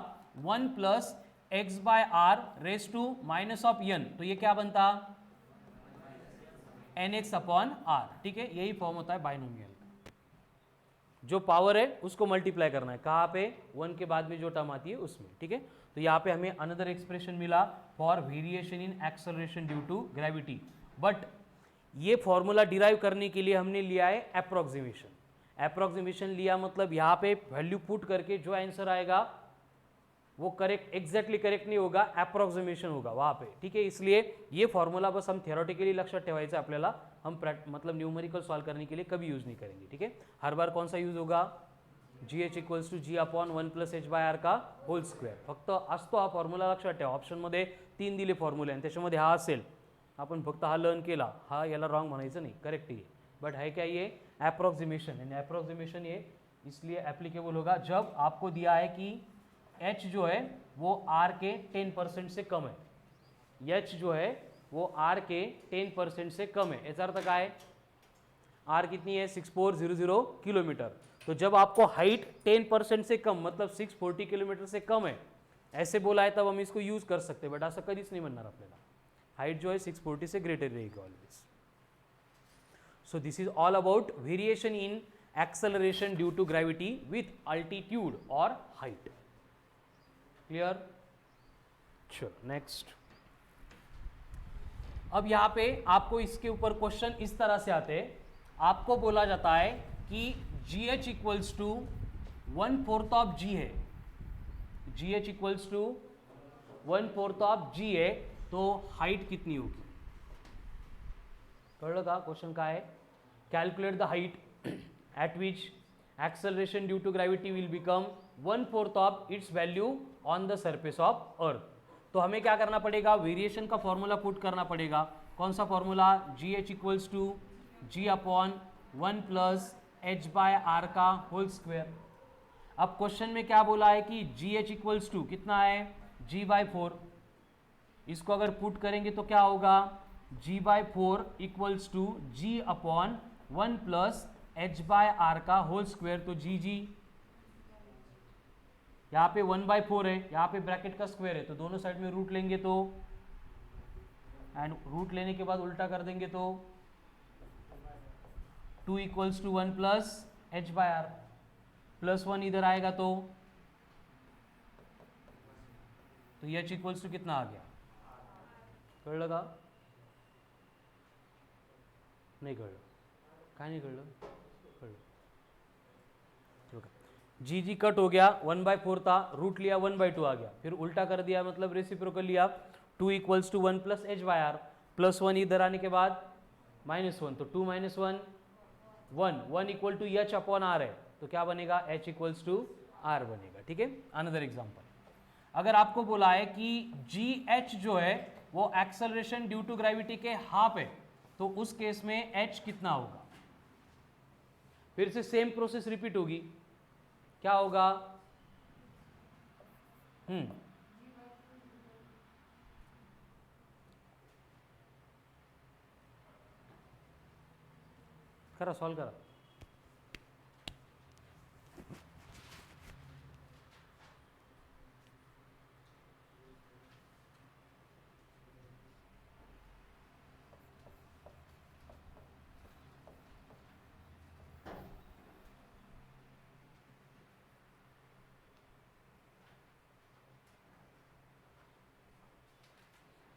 1 plus x by r raise to minus of n, तो ये क्या बनता nx अपॉन r. ठीक है, यही फॉर्म होता है बाइनोमियल का. जो पावर है उसको मल्टीप्लाई करना है, कहाँ पे 1 के बाद में जो टर्म आती है उसमें. ठीक है, तो यहाँ पे हमें अनदर एक्सप्रेशन मिला for variation in acceleration due to gravity. But ये फॉर्मूला डिराइव करने के लिए हमने लिया है अप्रोक्सीमेशन. अप्रोक्सीमेशन लिया मतलब यहाँ पे वैल्यू पुट करके जो आंसर आएगा वो करेक्ट एग्जैक्टली करेक्ट नहीं होगा, अप्रॉक्सिमेशन होगा वहां पे, ठीक है। इसलिए ये फॉर्मूला बस हम थियोरेटिकली लक्षात ठेवायचं आपल्याला, हम मतलब न्यूमेरिकल सॉल्व करने के लिए कभी यूज नहीं करेंगे, ठीक है। हर बार कौन सा यूज होगा, GH equals to G upon 1 plus h/r का होल स्क्वेअर, फक्त असतो हा फॉर्म्युला लक्षात ठेवा। ऑप्शनमध्ये 3 दिले फॉर्म्युले आणि त्याच्यामध्ये हा असेल, आपण फक्त हा लर्न केला, हा याला रॉंग म्हणायचं नाही, करेक्ट आहे, बट है क्या ये अप्रॉक्सिमेशन, एंड अप्रॉक्सिमेशन ये इसलिए एप्लीकेबल होगा जब आपको दिया है कि h जो है वो r के 10% से कम है, h जो है वो r के 10% से कम है, ऐसा अर्थ क्या है, r कितनी है 6400 किलोमीटर, तो जब आपको हाइट 10% से कम मतलब 640 किलोमीटर से कम है ऐसे बोला है तब हम इसको यूज कर सकते हैं, बट असं कधीच नाही म्हणणार आपल्याला, हाइट जो है 640 से ग्रेटर रहेगी always. So this is all about variation in acceleration due to gravity with altitude और हाइट, क्लियर। चलो नेक्स्ट, अब यहां पे आपको इसके ऊपर क्वेश्चन इस तरह से आते हैं, आपको बोला जाता है कि GH equals to 1/4 of G है, GH equals to 1/4 of G है, तो हाइट कितनी होगी, कळलं का क्वेश्चन काय है, calculate the height at which acceleration due to gravity will become 1/4 of its value on the surface of earth. तो हमें क्या करना पड़ेगा, वेरिएशन का फॉर्मूला पुट करना पड़ेगा, कौन सा formula, GH equals to G upon 1 plus h/r का होल स्क्वायर। अब क्वेश्चन में क्या बोला है कि GH इक्वल्स टू कितना है G/4, इसको अगर पुट करेंगे तो क्या होगा, G/4 equals to G upon 1 plus h/r का होल स्क्वायर, तो GG यहाँ पे 1/4 है, यहाँ पे ब्रैकेट का स्क्वायर है, तो दोनों साइड में रूट लेंगे तो, एंड रूट लेने के बाद उल्टा कर देंगे तो 2 equals to 1 plus h/r, plus 1 इधर आएगा तो h इक्वल्स टू कितना आ गया, कळलं का, नहीं कळलं, काय नहीं कळलं, कळलं, जी कट हो गया, 1/4 था, रूट लिया 1/2 आ गया, फिर उल्टा कर दिया मतलब रेसिप्रोकल लिया, 2 equals to 1 plus h/r, plus 1 इधर आने के बाद -1, तो 2 - 1 1 equal to h upon r है, तो क्या बनेगा, h इक्वल्स टू r बनेगा, ठीक है। अनदर एग्जांपल, अगर आपको बोला है कि GH जो है वो एक्सेलरेशन ड्यू टू ग्रेविटी के हाफ है, तो उस केस में h कितना होगा, फिर से सेम प्रोसेस रिपीट होगी, क्या होगा, करा सॉल्व करा,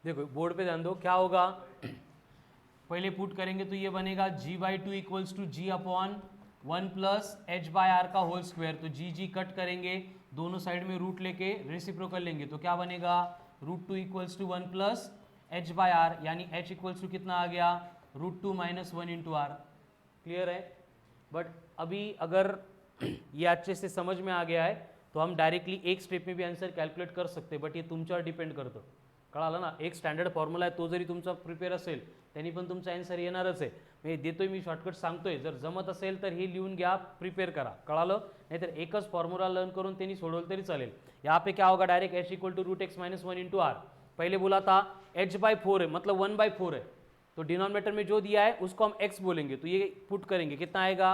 देखो बोर्ड पे ध्यान दो, क्या होगा, पहले पुट करेंगे तो ये बनेगा G/2 equals to G upon 1 plus h/r का होल स्क्वायर, तो G कट करेंगे, दोनों साइड में रूट लेके रेसिप्रोकल लेंगे, तो क्या बनेगा, √2 इक्वल्स टू 1 प्लस h/r, यानी h इक्वल्स टू कितना आ गया, √2 - 1 इंटू r, क्लियर है। बट अभी अगर ये अच्छे से समझ में आ गया है तो हम डायरेक्टली एक स्टेप में भी आंसर कॅल्क्युलेट कर सकते, बट ये तुमच्यावर डिपेंड करतं, कळालं ना, एक स्टँडर्ड फॉर्म्युला आहे, तो जरी तुमचा प्रिपेअर असेल त्यांनी पण तुमचा आन्सर येणारच आहे, मी देतोय, मी शॉर्टकट सांगतोय, जर जमत असेल तर हे लिहून घ्या, प्रिपेअर करा, कळालं, नाहीतर एकच फॉर्म्युला लर्न करून त्यांनी सोडवलं तरी चालेल। यहाँ पे क्या होगा, direct h equal to √x - 1 into r, पहले बोला था h/4 है मतलब 1/4 है, तो डिनोमिनेटर में जो दिया है उसको हम x बोलेंगे, तो ये पुट करेंगे, कितना आएगा,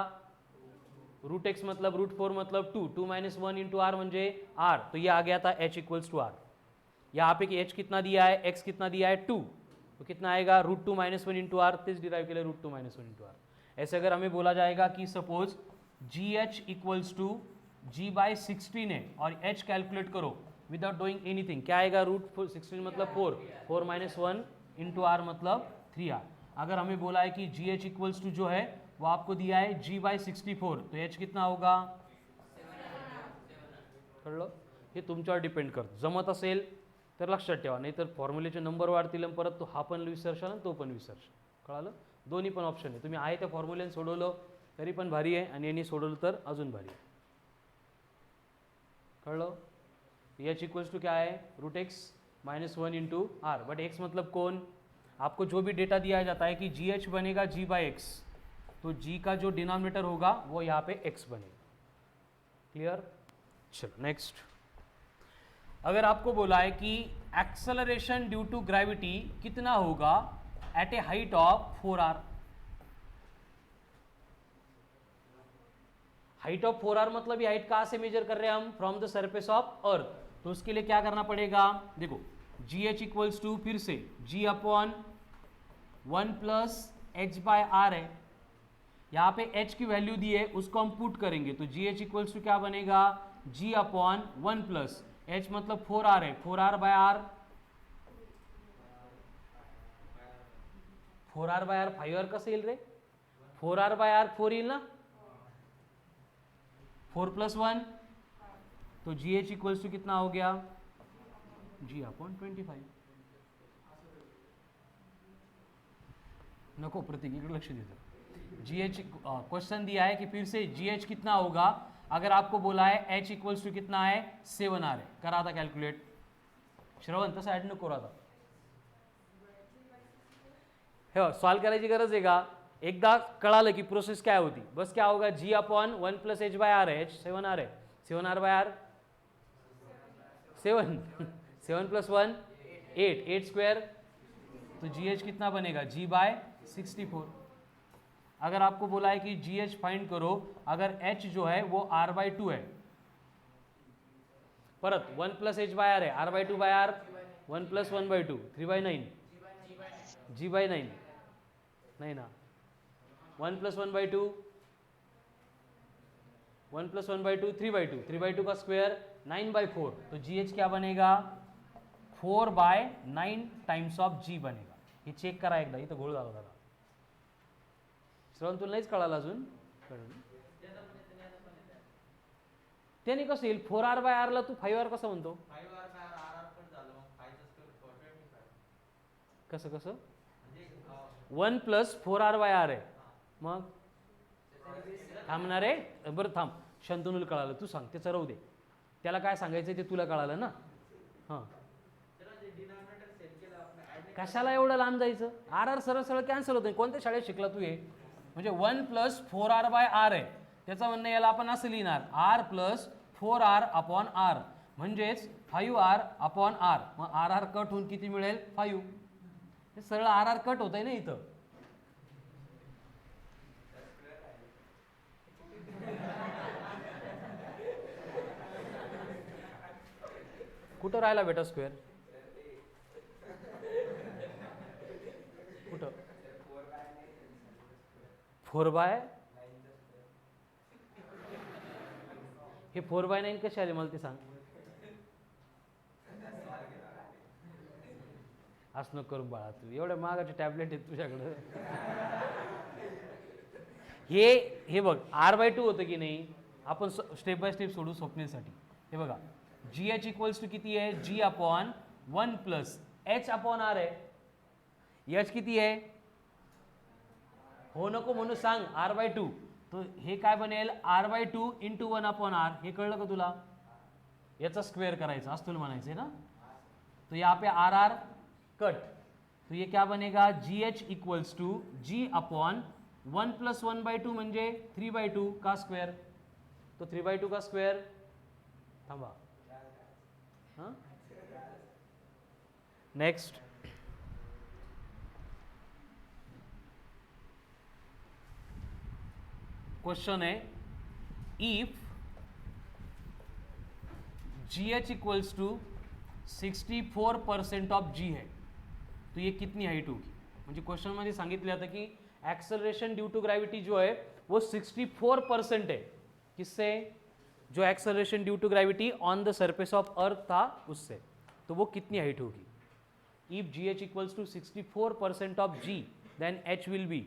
√x मतलब √4 मतलब 2, 2 - 1 इंटू r म्हणजे r, तो ये आ गया था h इक्वल्स टू r। यहाँ पे कि h कितना दिया है, x कितना दिया है 2, तो कितना आएगा, √2 - 1 इंटू r, तेज डिराइव के लिए √2 - 1 इंटू r। ऐसे अगर हमें बोला जाएगा कि suppose GH equals to G/16 है और h कैलकुलेट करो विदाउट डूइंग एनीथिंग, क्या आएगा, √16 मतलब 4, 4 - 1 इंटू r मतलब 3r। अगर हमें बोला है कि GH इक्वल्स टू जो है वो आपको दिया है G/64, तो h कितना होगा, कर लो, हे तुमच्यावर डिपेंड करतं. जमत असेल तर लक्षात ठेवा, नाही तर फॉर्म्युलेचे नंबर वाढतील आणि परत तो हा पण विसरशाल आणि तो पण विसरशाल. कळालं? दोन्ही पण ऑप्शन आहे. तुम्ही आहे त्या फॉर्म्युलेने सोडवलं तरी पण भारी आहे आणि यांनी सोडवलं तर अजून भारी आहे. कळलं? एच इक्वल्स टू क्या है? Root X minus 1 into R. But X मतलब कौन? आपको जो भी डेटा दिया जाता है कि जी एच बनेगा जी बाई एक्स, तो जी का जो डिनोमिनेटर होगा वो यहाँ पे एक्स बनेगा. क्लियर? चलो नेक्स्ट. अगर आपको बोला है कि एक्सेलरेशन ड्यू टू ग्रेविटी कितना होगा at a height of 4r. Height of 4r मतलब ये हाइट कहाँ से मेजर कर रहे हैं हम? From the surface of earth. तो उसके लिए क्या करना पड़ेगा? देखो जी एच इक्वल्स टू फिर से g upon 1 plus H by R है. यहाँ पे h की वैल्यू दी है, उसको हम पुट करेंगे तो जी एच इक्वल्स टू क्या बनेगा? g अपॉन 1 प्लस h मतलब 4r है, 4r bye are. 4r bye are 5r कसं येईल रे? 4r बाय आर 4 येईल ना. 4 प्लस 1 तो जी एच इक्वल्स टू कितना हो गया? g upon 25. नको प्रतीक इकडे लक्ष देतो. जी एच क्वेश्चन दिया है कि फिर से जी एच कितना होगा. अगर आपको बोला है h इक्वल्स टू कितना है? 7r है. करा था कैलकुलेट. श्रवण तसं ॲड नको करू आता. हे सॉल्व करायची गरज आहे का? एकदा कळालं की प्रोसेस काय होती. बस क्या होगा? g upon 1 plus H by R है. h 7r है. 7r bye are 7 7 plus 1 8 8 square. तो जी एच कितना बनेगा? g by 64. अगर आपको बोला है कि जी एच फाइंड करो, अगर h जो है वो r बाय 2 है, परत 1 प्लस एच बाय आर है, r by 2 by R 1 plus 1 by 2 3 by 9 g by 9 नहीं ना. 1 plus 1 by 2 1 plus 1 by 2 3 by 2 3 by 2 का स्क्वायर 9 बाय 4. तो जी एच क्या बनेगा? 4 बाय 9 टाइम्स ऑफ जी बनेगा. हे चेक करा एकदा. इथं घोळ झाला जरा. श्रवण तुला नाहीच कळालं अजून? त्याने कसं येईल? 4r बाय आरला तू 5r कसं म्हणतो? कसं कसं? 1 प्लस 4r बाय आर आहे. मग थांबणार आहे. बरं थांब, शंतनूला कळालं. तू सांग, त्याचं राहू दे. त्याला काय सांगायचं ते तुला कळालं ना. हां, कशाला एवढं लांब जायचं? आर आर सरळ सरळ कॅन्सल होतं. कोणत्या शाळेत शिकला तू हे? म्हणजे 1 प्लस 4r बाय आर आहे. त्याचं म्हणणं याला आपण असं लिहिणार r plus 4r upon R, म्हणजेच 5r अपॉन आर. मग आर आर कट होऊन किती मिळेल? 5. हे सरळ आर आर कट होत आहे ना इथं. कुठं राहिला बेटा स्क्वेअर? कुठं? 4 बाय हे 4 बाय 9 कसे आले मला ते सांग. असं नको करू बाळा, तू एवढ्या महागाचे टॅबलेट आहेत तुझ्याकडं. हे बघ r बाय 2 होतं की नाही. आपण स्टेप बाय स्टेप सोडू स्वप्नेसाठी. हे बघा जी एच इक्वल्स टू किती आहे? g upon 1 plus h upon r आहे. एच किती आहे? हो नको म्हणून सांग. r by 2. तो हे काय बनेल? r by 2 into 1 upon r. हे कळलं का तुला? याचा स्क्वेअर करायचा असं तुला म्हणायचं आहे ना. तो यहाँ पे आर आर कट, तो ये क्या बनेगा? G H equals to G upon 1 plus 1 by 2 म्हणजे 3 बाय 2 का स्क्वेअर. तो 3 बाय 2 का स्क्वेअर. थांबा. हां, नेक्स्ट क्वेश्चन है, if g H equals to 64% of g है तो ये कितनी हाइट होगी. म्हणजे क्वेश्चनमध्ये सांगितलं जातं की एक्सेलरेशन ड्यू टू ग्रेविटी जो है वो 64% है. किससे? जो acceleration due to gravity on the surface of earth था उससे. तो वो कितनी हाइट होगी? If g H equals to 64% of g then h will be.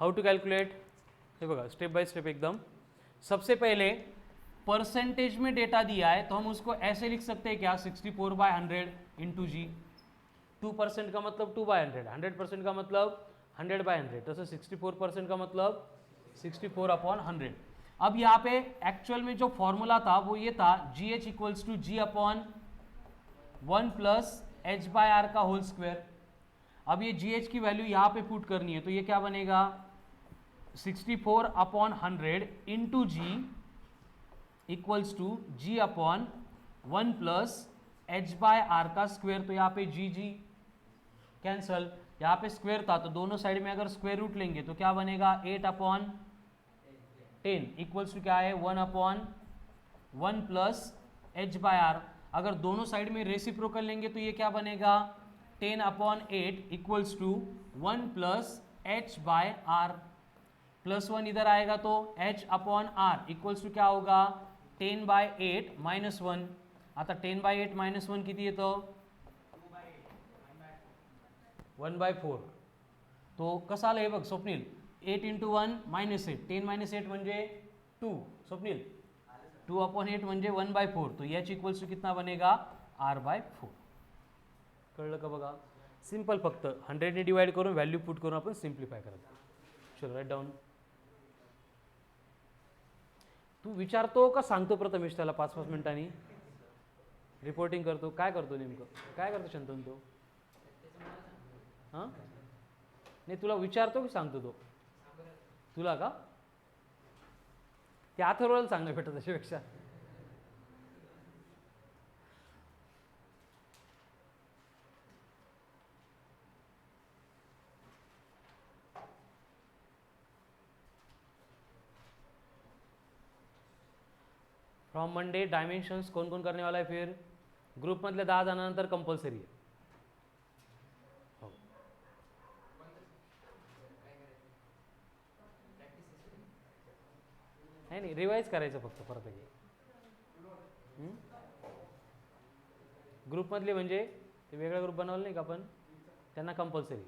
How to calculate? हे बघा स्टेप बाय स्टेप एकदम। सबसे पहले परसेंटेज में डेटा दिया है तो हम उसको ऐसे लिख सकते हैं क्या, 64/100 इंटू जी। 2% का मतलब 2/100, 100% का मतलब 100/100, तो 64% का मतलब 64/100। अब यहाँ पे एक्चुअल में जो फॉर्मूला था वो ये था, G H equals to G upon 1 plus H by R का होल स्क्वायर। अब ये जी एच की वैल्यू यहाँ पे पुट करनी है, तो ये क्या बनेगा, 64/100 into ji equals to G upon 1 plus H by R का स्क्वायर। तो यहाँ पे जी जी कैंसल, यहाँ पे स्क्वायर था तो दोनों साइड में अगर स्क्वायर रूट लेंगे तो क्या बनेगा, 8/10 इक्वल्स टू क्या है, 1/1 प्लस एच बाय आर। अगर दोनों साइड में रेसिप्रोकल लेंगे तो ये क्या बनेगा, 10/8 equals to 1 plus H by R. Plus 1 इधर आएगा तो h/r इक्वल्स टू क्या होगा, 10/8 माइनस 1। आता 10/8 माइनस 1 किती येतं, 1/4। तो कसा आलं हे बघ स्वप्नील, 8 इंटू 1 -8, 10 - 8 म्हणजे 2। स्वप्नील 2/8 म्हणजे 1/4, तो h इक्वल्स टू कितना बनेगा, r/4। कळलं का बघा, सिंपल, फक्त 100 ने डिवाइड करून व्हॅल्यू पुट करून आपण सिम्प्लिफाय करायचं। चलो राईट डाऊन। तू विचारतो का सांगतो प्रथमेश त्याला 5-5 मिनिटांनी, रिपोर्टिंग करतो, काय करतो नेमकं, काय करतो शंतन तो, हां नाही तुला विचारतो की सांगतो तो, तुला का, ते अथर्वला चांगलं भेटत त्याच्यापेक्षा। फ्रॉम मंडे डायमेंशंस कौन कौन करने वाला है, फिर ग्रुप मधले 10 जणांनंतर कंपल्सरी आहे। हो नाही रिवाइज करायचं फक्त परत एकदा। ग्रुपमधले म्हणजे ते वेगळा ग्रुप बनवला नाही का आपण, त्यांना कंपल्सरी,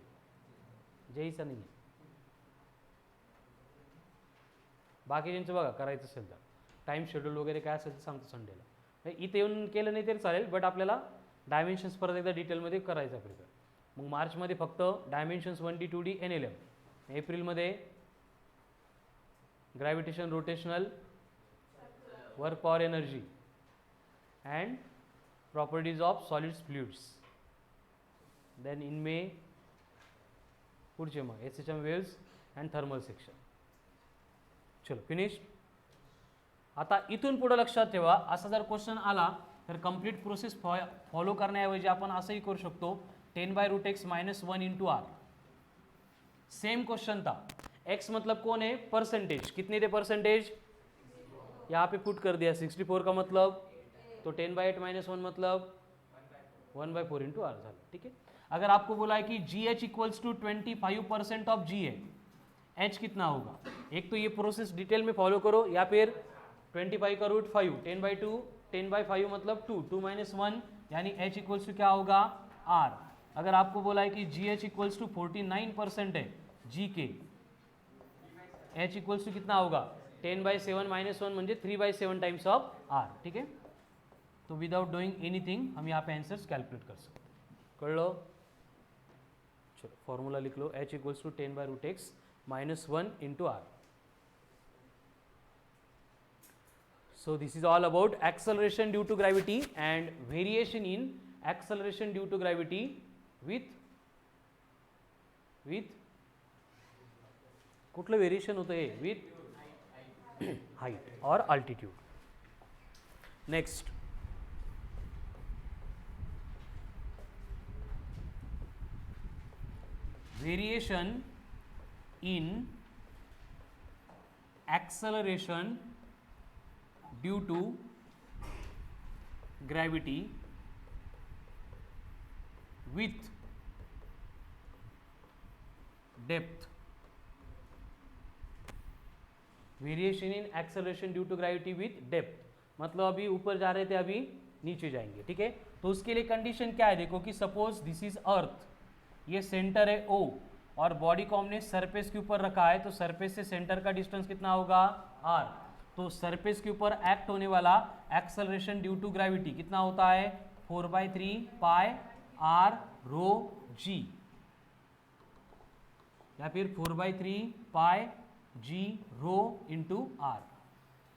जेईचा नाही आहे। बाकीच्यांचं बघा करायचं असेल तर टाईम शेड्यूल वगैरे काय असेल तर सांगतो संडेला, इथे येऊन केलं नाही तरी चालेल, बट आपल्याला डायमेन्शन्स परत एकदा डिटेलमध्ये करायचं आहे प्रिपेअर। मग मार्चमध्ये फक्त डायमेन्शन्स 1D 2D NLM, एप्रिलमध्ये gravitation rotational work power energy and properties of solids fluids, then in May पुढचे मग SHM waves and thermal section. चलो फिनिश। आता इथून पुढे लक्षात ठेवा, असा जर क्वेश्चन आला तर कंप्लीट प्रोसेस फॉलो करण्याऐवजी आपण असंही करू शकतो, 10/√x - 1 into r। Same question था, x मतलब कौन है, परसेंटेज, कितने थे परसेंटेज, यहाँ पे पुट कर दिया 64 का मतलब, तो 10/8 - 1 मतलब 1/4 इंटू r झालं, ठीक है। अगर आपको बोला है कि GH equals to 25% of GA, H कितना होगा, एक तो ये प्रोसेस डिटेल में फॉलो करो, या फिर 25 का रूट 5, 10/2, 10/5 मतलब 2, 2 - 1 यानी H इक्वल्स टू क्या होगा, R। अगर आपको बोला है कि GH इक्वल्स टू 49% है G के, H इक्वल्स टू कितना होगा, 10/7 - 1 म्हणजे 3/7 टाइम्स ऑफ R, ठीक है। तो विदाउट डूइंग एनीथिंग हम यहाँ पे आंसर्स कैलकुलेट कर सकते हैं, कर लो। चलो फॉर्मूला लिख लो, H equals to 10/√x - 1 into R। So this is all about acceleration due to gravity and variation in acceleration due to gravity with कुठलं वेरिएशन होतं हे, विथ हाइट और altitude. Next variation in acceleration due to gravity with depth। Variation in acceleration due to gravity with depth, मतलब अभी ऊपर जा रहे थे अभी नीचे जाएंगे, ठीक है। तो उसके लिए कंडीशन क्या है, देखो कि सपोज दिस इज अर्थ, ये सेंटर है O और बॉडी को हमने सरफेस के ऊपर रखा है, तो सरफेस से सेंटर का डिस्टेंस कितना होगा r। तो सरफेस के ऊपर एक्ट होने वाला एक्सेलरेशन ड्यू टू ग्रेविटी कितना होता है 4/3 पाई r रो g, या फिर 4/3 पाई g रो इंटू r।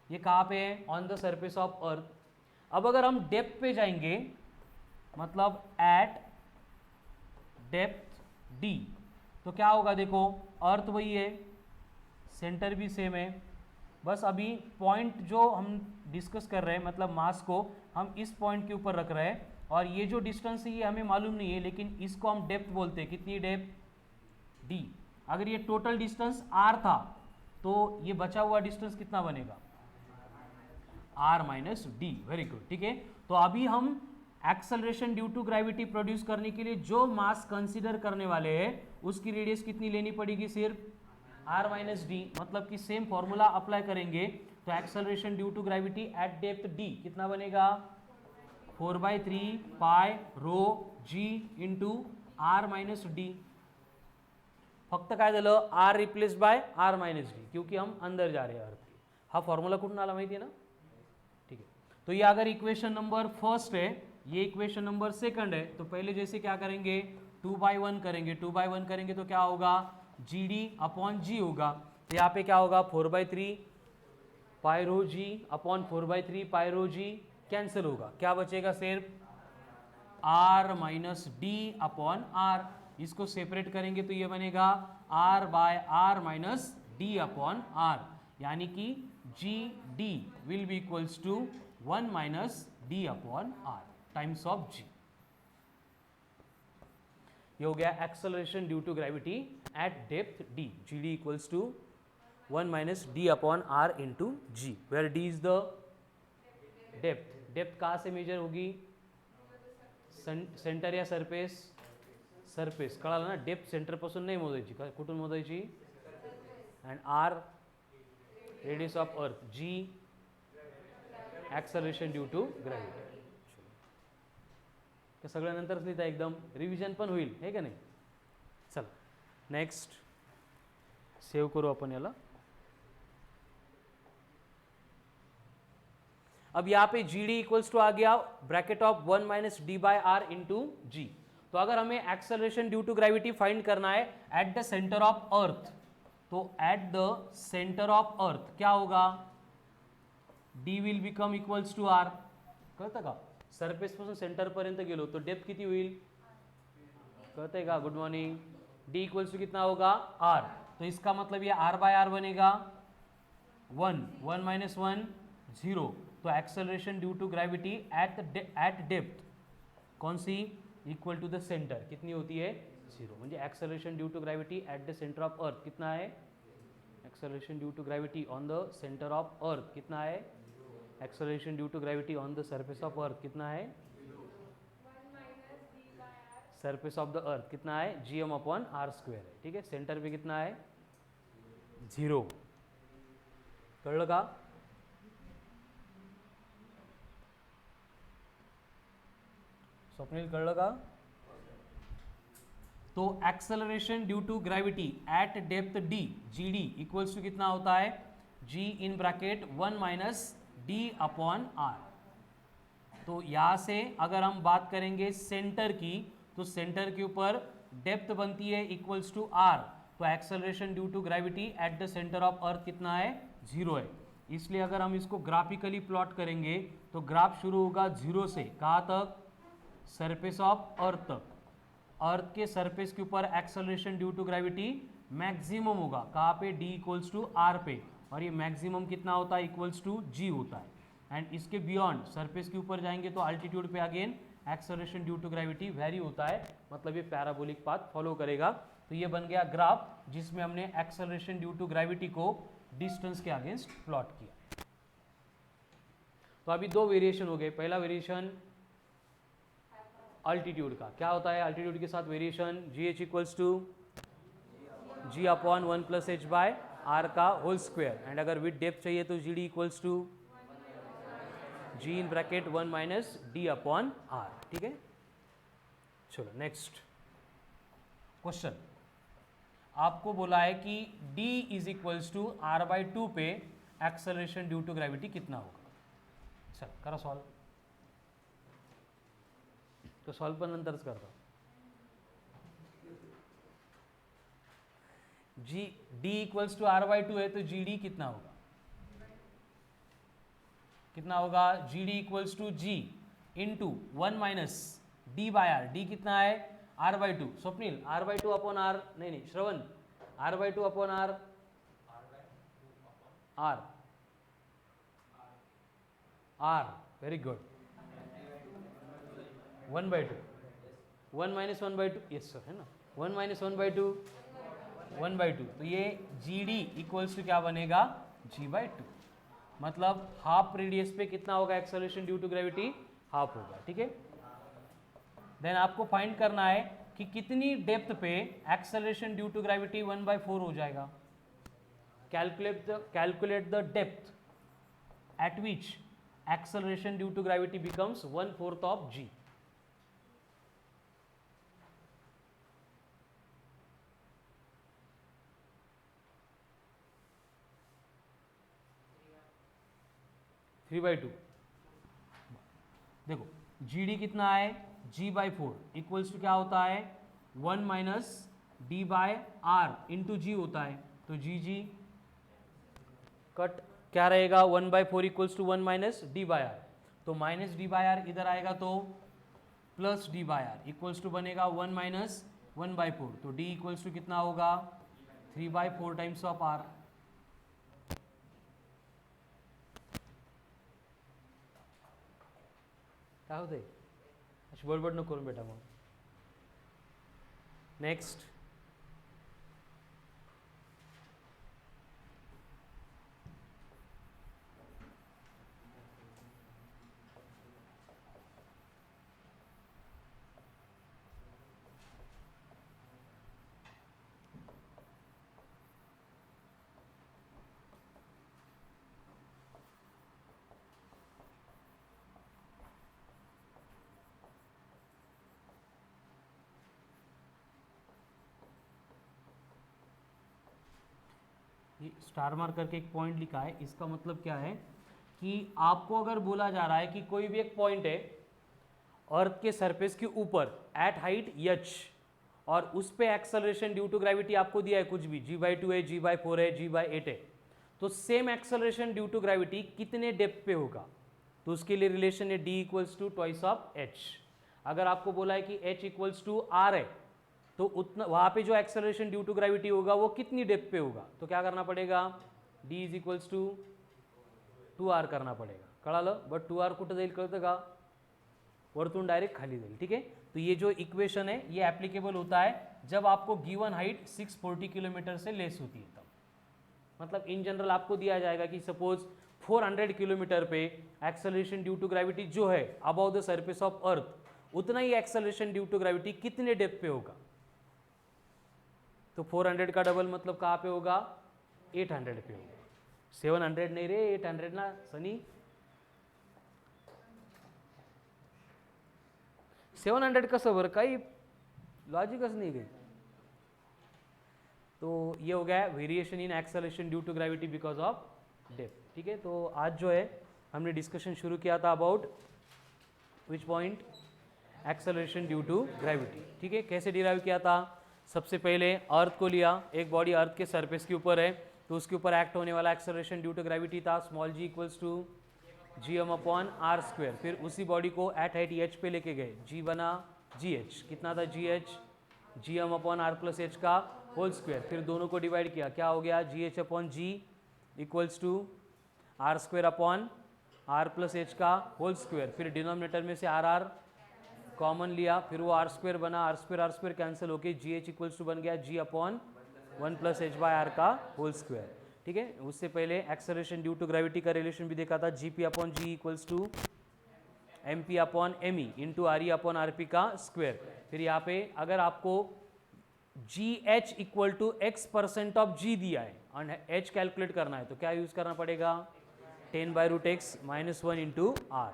ये कहाँ पे है ऑन द सरफेस ऑफ अर्थ। अब अगर हम डेप्थ पे जाएंगे, मतलब एट डेप्थ d, तो क्या होगा देखो, अर्थ वही है, सेंटर भी सेम है, बस अभी पॉइंट जो हम डिस्कस कर रहे हैं मतलब मास को हम इस पॉइंट के ऊपर रख रहे हैं, और ये जो डिस्टेंस है ये हमें मालूम नहीं है, लेकिन इसको हम डेप्थ बोलते हैं। कितनी डेप्थ d। अगर ये टोटल डिस्टेंस r था तो ये बचा हुआ डिस्टेंस कितना बनेगा r minus D. Very good, ठीक है। तो अभी हम acceleration due to gravity produce करने के लिए जो मास कंसीडर करने वाले हैं उसकी रेडियस कितनी लेनी पड़ेगी, सिर्फ r माइनस डी। मतलब कि सेम फॉर्मूला अप्लाई करेंगे तो acceleration due to gravity at depth d कितना बनेगा 4/3 pi rho g into r minus D. फक्त काय झालं r replace by r minus D, क्योंकि हम अंदर जा रहे हैं अर्थ। हा फॉर्मूला कुठून आला माहिती है ना, ठीक है। तो ये अगर इक्वेशन नंबर फर्स्ट है, ये इक्वेशन नंबर सेकंड है, तो पहले जैसे क्या करेंगे 2/1 करेंगे, 2/1 करेंगे तो क्या होगा जी डी अपॉन जी होगा। तो यहाँ पे क्या होगा 4/3 पाई रो जी अपॉन 4/3 पाई रो जी कैंसिल होगा, क्या बचेगा सिर्फ r minus D upon r। इसको सेपरेट करेंगे तो ये बनेगा r by r minus D upon r, यानी कि G D will be equals to 1 minus D upon r times of g। ये हो गया acceleration due to gravity at depth d, G D equals to 1 minus D upon r into G, where d is the depth. डेप्थ कहाँ से major होगी, centre या surface, surface, कळालं ना। डेप्थ सेंटर पासून नाही मोजायची, कुठून मोजायची, and r radius of earth, g acceleration due to gravity. ते सगळं नंतरच लिहिता, एकदम रिव्हिजन पण होईल, हे का नाही। चला नेक्स्ट सेव्ह करू आपण याला। अब यहाँ पे जी डी इक्वल्स टू आ गया bracket of 1 minus d by r into g. तो अगर हमें acceleration due to gravity find करना है at the centre of earth, तो at the centre of earth क्या होगा, d will become equals to r. कळतं का, सरफेस पासून सेंटर पर्यंत गेलो तो डेप्थ किती होईल, कळतंय का, good morning. D equals to कितना होगा आर, तो इसका मतलब ये आर बाय आर बनेगा 1, 1 माइनस 1 0। तो acceleration due to gravity at depth कौन सी, इक्वल टू द सेंटर, कितनी होती है 0। म्हणजे acceleration due to gravity at the centre of earth कितना है, acceleration due to gravity on the centre of earth कितना है, acceleration due to gravity on the surface of earth कितना है, सरफेस ऑफ द अर्थ कितना है gm अपॉन r स्क्वेयर है, ठीक है। सेंटर पे कितना है 0, कळलं का। स्वप्नील कळलं का। तो acceleration due to gravity at depth d, G D equals to कितना होता है, g in bracket 1 minus D upon r। तो यहाँ से अगर हम बात करेंगे सेंटर की, तो सेंटर के ऊपर डेप्थ बनती है इक्वल्स टू r, तो acceleration due to gravity at the centre of earth कितना है 0 है। इसलिए अगर हम इसको ग्राफिकली प्लॉट करेंगे तो ग्राफ शुरू होगा 0 से, कहाँ तक, सरफेस ऑफ अर्थ तक। अर्थ के सरफेस के ऊपर acceleration due to gravity maximum होगा, कहाँ पे, d इक्वल्स टू r पे, और ये मैक्सिमम कितना होता है इक्वल्स टू g होता है। एंड इसके बियॉन्ड सरफेस के ऊपर जाएंगे तो अल्टीट्यूड पे again acceleration due to gravity vary होता है, मतलब ये पैराबोलिक पाथ फॉलो करेगा। तो ये बन गया ग्राफ जिसमें हमने एक्सेलरेशन ड्यू टू ग्रेविटी को डिस्टेंस के अगेंस्ट प्लॉट किया। तो अभी दो वेरिएशन हो गए। पहला वेरिएशन अल्टीट्यूड का, क्या होता है अल्टीट्यूड के साथ variation, G H equals to G upon 1 plus H by R का होल स्क्वायर। एंड अगर विथ डेप्थ चाहिए तो G D equals to ji in bracket 1 minus D upon R, ठीक है। चलो नेक्स्ट क्वेश्चन। आपको बोला है कि d is equals to r/2 पे एक्सेलरेशन ड्यू टू ग्रेविटी कितना होगा. चल करा सॉल्व. तो सॉल्व पण नंतरच करतो. जी d इक्वल्स टू r/2 है तो gd कितना होगा, कितना होगा gd equals to g into 1 minus d/r. d कितना है r/2. Swapnil r/2 upon r, नहीं श्रवण r/2 upon r, r very good. 1/2 1 minus 1/2 yes sir है ना. 1 माइनस 1/2 1/2. तो ये GD इक्वल्स टू क्या बनेगा G/2. मतलब हाफ रेडियस पे कितना होगा acceleration due to gravity, half होगा. ठीक है. देन आपको फाइंड करना है कि कितनी डेप्थ पे एक्सेलरेशन ड्यू टू ग्रेविटी 1/4 हो जाएगा. Calculate the depth at which acceleration due to gravity becomes 1/4 of G. Three by two. देखो GD कितना है G/4 इक्वल्स टू क्या होता है 1 माइनस D/R इंटू G होता है. तो GG कट क्या रहेगा 1/4 इक्वल्स टू 1 माइनस D/R. तो माइनस D/R इधर आएगा तो प्लस D/R इक्वल्स टू बनेगा 1 माइनस 1/4. तो D इक्वल्स टू कितना होगा 3/4 टाइम्स ऑफ R. काय होते अशी बडबड नको करून बेटा. मग नेक्स्ट ये स्टार मार्क करके एक पॉइंट लिखा है. इसका मतलब क्या है कि आपको अगर बोला जा रहा है कि कोई भी एक पॉइंट है अर्थ के सरफेस के ऊपर एट हाइट h और उस पे एक्सेलरेशन ड्यू टू ग्रेविटी आपको दिया है कुछ भी G/2 है, G/4 है, G/8 है. तो same acceleration due to gravity कितने डेप्थ पे होगा. तो उसके लिए रिलेशन है D equals to twice of H. अगर आपको बोला है कि H इक्वल्स टू R है तो उतना वहां पे जो एक्सेलरेशन ड्यू टू ग्रेविटी होगा वो कितनी डेप्थ पे होगा. तो क्या करना पडेगा D is equals to 2R करना पडेगा. कळालं. बट 2R कुठं जाईल कळतं का, वरतून डायरेक्ट खाली जाईल. ठीक है. तो ये जो इक्वेशन है ये एप्लीकेबल होता है जब आपको गिवन हाइट 640 किलोमीटर से लेस होती है तब. मतलब इन जनरल आपको दिया जाएगा कि सपोज 400 किलोमीटर पे एक्सेलरेशन ड्यू टू ग्रेविटी जो है अबव द सरफेस ऑफ अर्थ उतना ही एक्सेलरेशन ड्यू टू ग्रेविटी कितने डेप्थ पे होगा. तो 400 का डबल मतलब कहाँ पे होगा 800 पे होगा. 700 नहीं रे 800 ना सनी. 700 कसं बरं, काही लॉजिकच नाही गई. तो ये हो गया variation in acceleration due to gravity because of depth. ठीक है. तो आज जो है हमने डिस्कशन शुरू किया था about which point acceleration due to gravity. ठीक है. कैसे डिराइव किया था. सबसे पहले अर्थ को लिया, एक बॉडी अर्थ के सरफेस के ऊपर है तो उसके ऊपर एक्ट होने वाला एक्सेलरेशन ड्यू टू ग्रेविटी था small g equals to Gm/r². फिर उसी बॉडी को एट हाइट h पे लेके गए, g बना gh. कितना था gh Gm/r+h का होल स्क्वायर. फिर दोनों को डिवाइड किया, क्या हो गया gh/g इक्वल्स टू r²/r+h का होल स्क्वायर. फिर डिनोमिनेटर में से r कॉमन लिया, फिर वो r² बना, r² कैंसिल होके gh इक्वल्स टू बन गया G/1+h/r का होल स्क्वायर. ठीक है. उससे पहले एक्सेलरेशन ड्यू टू ग्रेविटी का रिलेशन भी देखा था Gp/g equals to mp/me into re/rp का स्क्वायर. फिर यहाँ पे अगर आपको gh equal to x% of g दिया है और h कैलकुलेट करना है तो क्या यूज करना पड़ेगा 10/√x -1 इंटू r.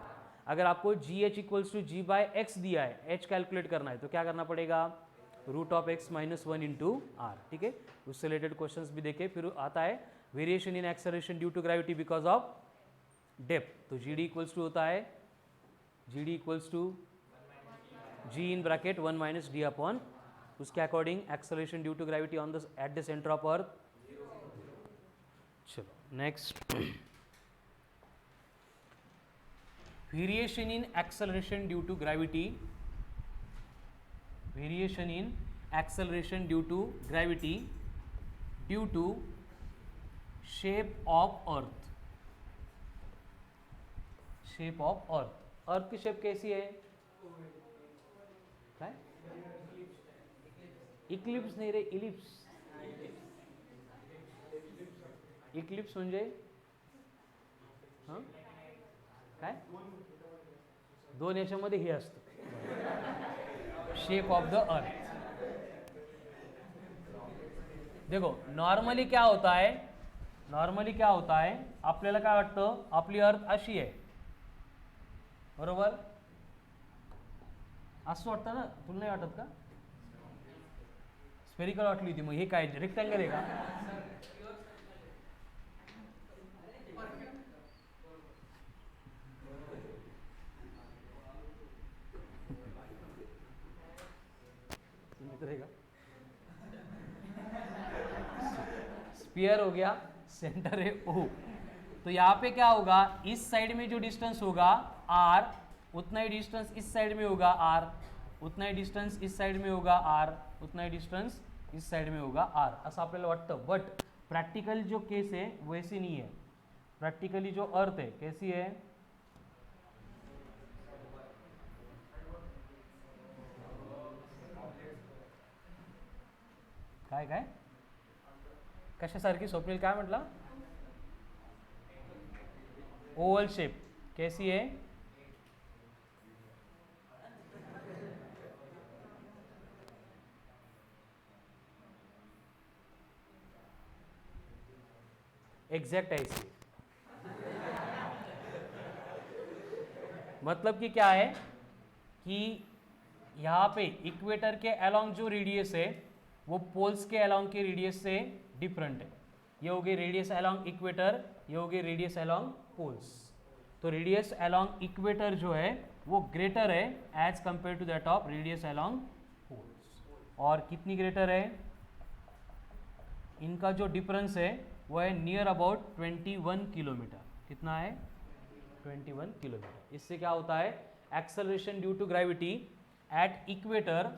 अगर आपको gh इक्वल्स टू g/x दिया है h कैलकुलेट करना है तो क्या करना पड़ेगा root of X minus one into R, ठीक है। उससे रिलेटेड क्वेश्चंस भी देखे। फिर आता है variation in acceleration due to gravity because of depth. तो जी डी इक्वल्स टू होता है g D equals to ji in bracket 1 minus D upon उसके according acceleration due to gravity on the at the centre of earth. चलो next, variation in acceleration due to gravity, variation in acceleration due to gravity due to shape of earth, shape of earth. Earth की shape कैसी है? काय? Eclipse नाही रे, ellipse. Eclipse म्हणजे काय? दोन याच्यामध्ये हे असतं, शेप ऑफ द अर्थ। देखो नॉर्मली क्या होता है, नॉर्मली क्या होता है, आपल्याला काय वाटतं आपली अर्थ अशी आहे, बरोबर? असं वाटतं ना, तुला नाही वाटत का? स्फेरिकल वाटली होती, मग हे काय रेक्टँगल आहे का? स्फीयर हो गया, सेंटर है O। तो यहाँ पे क्या होगा, इस साइड में जो डिस्टेंस होगा R, उतना ही डिस्टेंस इस साइड में होगा R, उतना ही डिस्टेंस इस साइड में होगा R, उतना ही डिस्टेंस इस साइड में होगा R, असं आपल्याला वाटतं। बट प्रॅक्टिकल जो केस है वैसी नहीं है। प्रॅक्टिकली जो अर्थ है कैसी है, काय काय कशासारखी? स्वप्नील काय म्हटलं? ओवल शेप कैसी है? एग्जैक्ट ऐसी। मतलब कि क्या है कि यहाँ पे इक्वेटर के अलोंग जो रेडियस है वो पोल्स के अलोंग के रेडियस से डिफरेंट है। ये हो गई रेडियस अलोंग इक्वेटर, ये हो गई रेडियस अलोंग पोल्स। तो रेडियस अलोंग इक्वेटर जो है वो ग्रेटर है as compare to that of radius along poles. और कितनी ग्रेटर है? इनका जो डिफरेंस है वो है नियर अबाउट 21 किलोमीटर। कितना है? 21 किलोमीटर। इससे क्या होता है, acceleration due to gravity at equator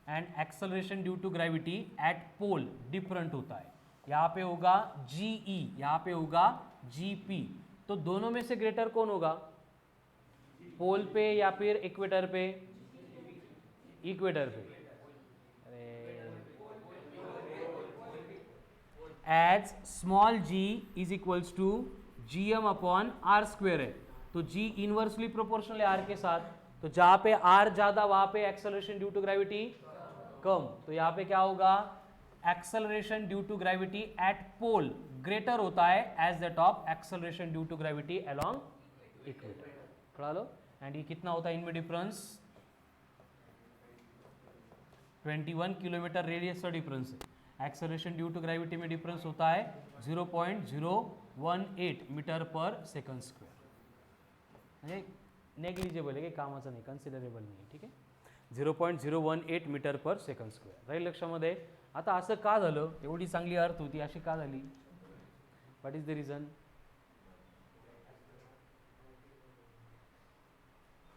and acceleration due to gravity at pole different होता है। यहाँ पे होगा GE, यहाँ पे होगा GP। तो दोनों में से ग्रेटर कौन होगा, पोल पे या फिर इक्वेटर पे? इक्वेटर पे। As small g is equals to gm upon r square है, तो g इनवर्सली प्रोपोर्शनल है r के साथ। तो जहां पे r ज्यादा वहां पे एक्सेलरेशन ड्यू टू ग्रेविटी कम। तो यहाँ पे क्या होगा, acceleration due to gravity at pole greater होता है as that of acceleration due to gravity along equator. पढ़ा लो। एंड ये कितना होता है इनमें डिफरेंस? 21 किलोमीटर रेडियस का डिफरेंस है। एक्सेलरेशन ड्यू टू ग्रेविटी में डिफरेंस होता है 0.018 मीटर पर सेकंड स्क्वेअर। म्हणजे नेग्लिजिबल आहे, काही कामाचं नाही, कन्सिडरेबल नाही, ठीक आहे। 0.018 मीटर पर सेकंड स्क्वेअर राहील लक्षामध्ये। आता असं का झालं, एवढी चांगली अर्थ होती अशी का झाली? What is the reason?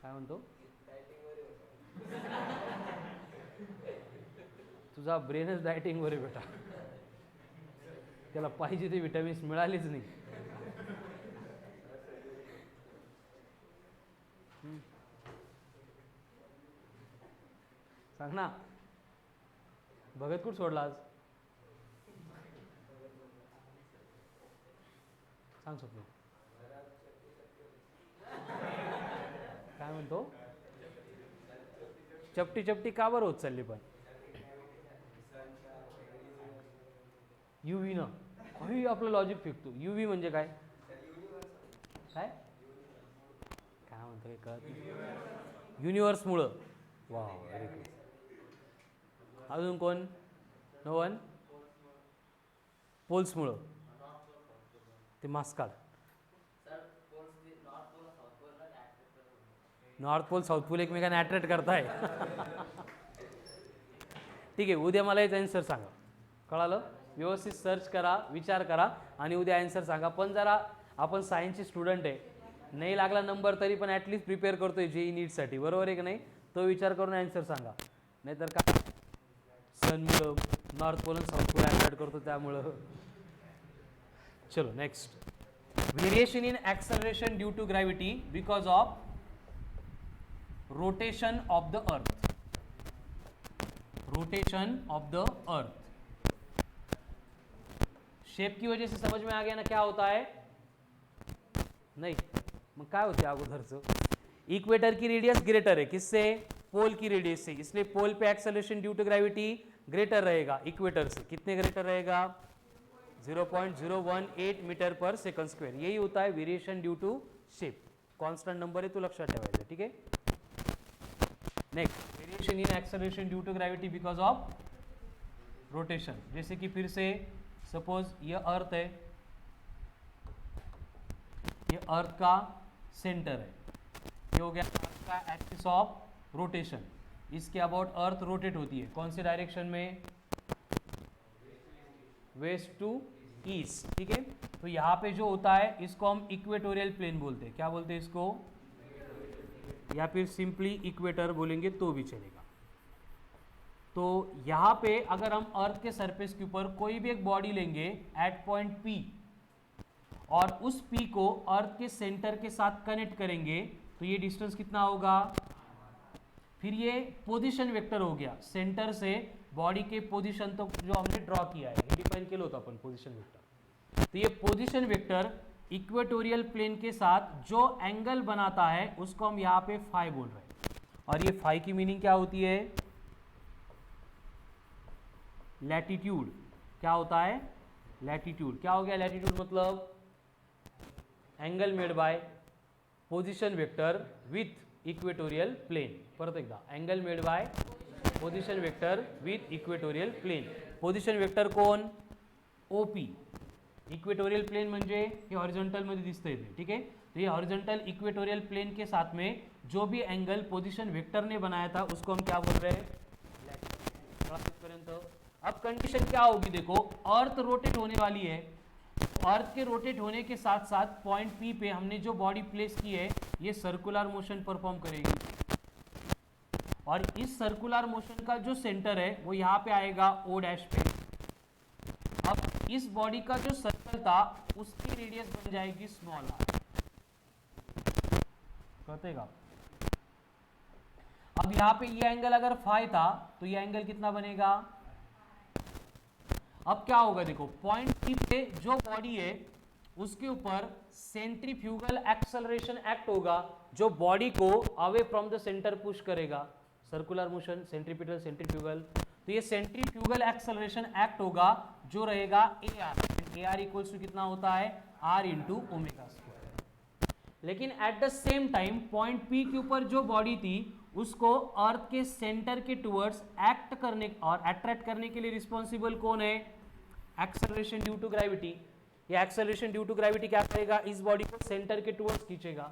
काय म्हणतो? तुझा ब्रेनच डायटिंगवर आहे बेटा, त्याला पाहिजे ते विटॅमिन्स मिळालेच नाही। सांग ना, भगत कुठ सोडला आज? सांग स्वप्न, काय म्हणतो? चपटी चपटी का बरं होत चालली पण? UV न काही आपलं लॉजिक फेकतो। UV म्हणजे काय? काय काय म्हणतो? कळत युनिवर्स मुळे। वाव, व्हेरी गुड। अजून कोण? No one. पोल्समुळं ते मास्क काढ. नॉर्थ पोल साऊथ पोल एकमेकांना अट्रॅक्ट करताय. ठीक आहे, उद्या मला याचा आन्सर सांगा. कळालं? व्यवस्थित सर्च करा, विचार करा आणि उद्या आन्सर सांगा. पण जरा आपण सायन्सचे स्टुडंट आहे, नाही लागला नंबर तरी पण ॲटलिस्ट प्रिपेअर करतोय जेई नीटसाठी, बरोबर आहे की नाही? तो विचार करून आन्सर सांगा. नाहीतर काय सनमुळं नॉर्थ पोल आणि साऊथ पोल अट्रॅक्ट करतो त्यामुळं. चलो next. Variation in acceleration due to gravity because of rotation of the earth. Rotation of the earth. Shape की वजह से समझ में आ गया ना क्या होता है? नहीं, मग काय होते अगोदरचं? इक्वेटर की रेडियस ग्रेटर है किससे? पोल की रेडियस से, इसलिए पोल पे acceleration due to gravity greater रहेगा इक्वेटर से. कितने ग्रेटर रहेगा? 0.018 मीटर पर सेकंड स्क्वेअर. यही होता है variation due to shape. Constant number आहे, तो लक्षात ठेवायचं. ठीक आहे. Next, variation in acceleration due to gravity because of rotation. जैसे कि फिर से सपोज ये अर्थ है, ये अर्थ का सेंटर है, ये हो गया अर्थ का एक्सिस ऑफ रोटेशन. इसके अबाउट अर्थ रोटेट होती है कौन से डायरेक्शन में? West to east. ठीक है, तो यहाँ पे जो होता है इसको हम इक्वेटोरियल प्लेन बोलते हैं. क्या बोलते हैं इसको? या फिर सिंपली इक्वेटर बोलेंगे तो भी चलेगा. तो यहाँ पे अगर हम अर्थ के सरफेस के ऊपर कोई भी एक बॉडी लेंगे एट पॉइंट P और उस P को अर्थ के सेंटर के साथ कनेक्ट करेंगे तो ये डिस्टेंस कितना होगा? फिर ये पोजीशन वेक्टर हो गया. सेंटर से बॉडी के पोजीशन तक जो हमने ड्रॉ किया है ये डिफाइन केलं होतं आपण पोजीशन वेक्टर. तो ये पोजीशन वेक्टर इक्वेटोरियल प्लेन के साथ जो एंगल बनाता है उसको हम यहाँ पे फाई बोल रहे हैं. और ये फाई की मीनिंग क्या होती है? लैटिट्यूड. क्या होता है? लैटिट्यूड. क्या हो गया लैटिट्यूड? मतलब angle made by position vector with equatorial plane. परत एकदा, angle made by position vector with equatorial plane. Position vector कोण? OP. इक्वेटोरियल प्लेन म्हणजे हे हॉरिझॉन्टल मध्ये दिसतंय ते. ठीक है, तो ये हॉरिजॉन्टल इक्वेटोरियल प्लेन के साथ में जो भी एंगल पोजीशन वेक्टर ने बनाया था उसको हम क्या बोल रहे हैं? पर्यंत. अब कंडीशन क्या होगी? देखो, अर्थ रोटेट होने वाली है. अर्थ के रोटेट होने के साथ साथ पॉइंट P पे हमने जो बॉडी प्लेस की है ये सर्कुलर मोशन परफॉर्म करेगी. और इस सर्कुलर मोशन का जो सेंटर है वो यहाँ पे आएगा O डैश पे. अब इस बॉडी का जो सर्कल था उसकी रेडियस बन जाएगी स्मॉल r. कटेगा. अब यहाँ पे ये एंगल अगर फाई था तो ये एंगल कितना बनेगा? अब क्या होगा? देखो, पॉइंट P पे जो बॉडी है उसके ऊपर सेंट्रीफ्यूगल एक्सेलरेशन एक्ट होगा जो बॉडी को away from the centre push करेगा. Circular motion, centripetal, centrifugal. तो ये सेंट्रीफ्यूगल एक्सेलरेशन एक्ट होगा जो रहेगा AR. AR इक्वल्स टू कितना होता है? R into omega square. लेकिन at the same time point P के ऊपर जो बॉडी थी उसको अर्थ के सेंटर के टुवर्ड्स एक्ट करने और अट्रैक्ट करने के लिए रिस्पॉन्सिबल कौन है? Acceleration due to gravity. ये एक्सेलरेशन ड्यू टू ग्रेविटी क्या करेगा? इस बॉडी को सेंटर के टुवर्ड्स खींचेगा.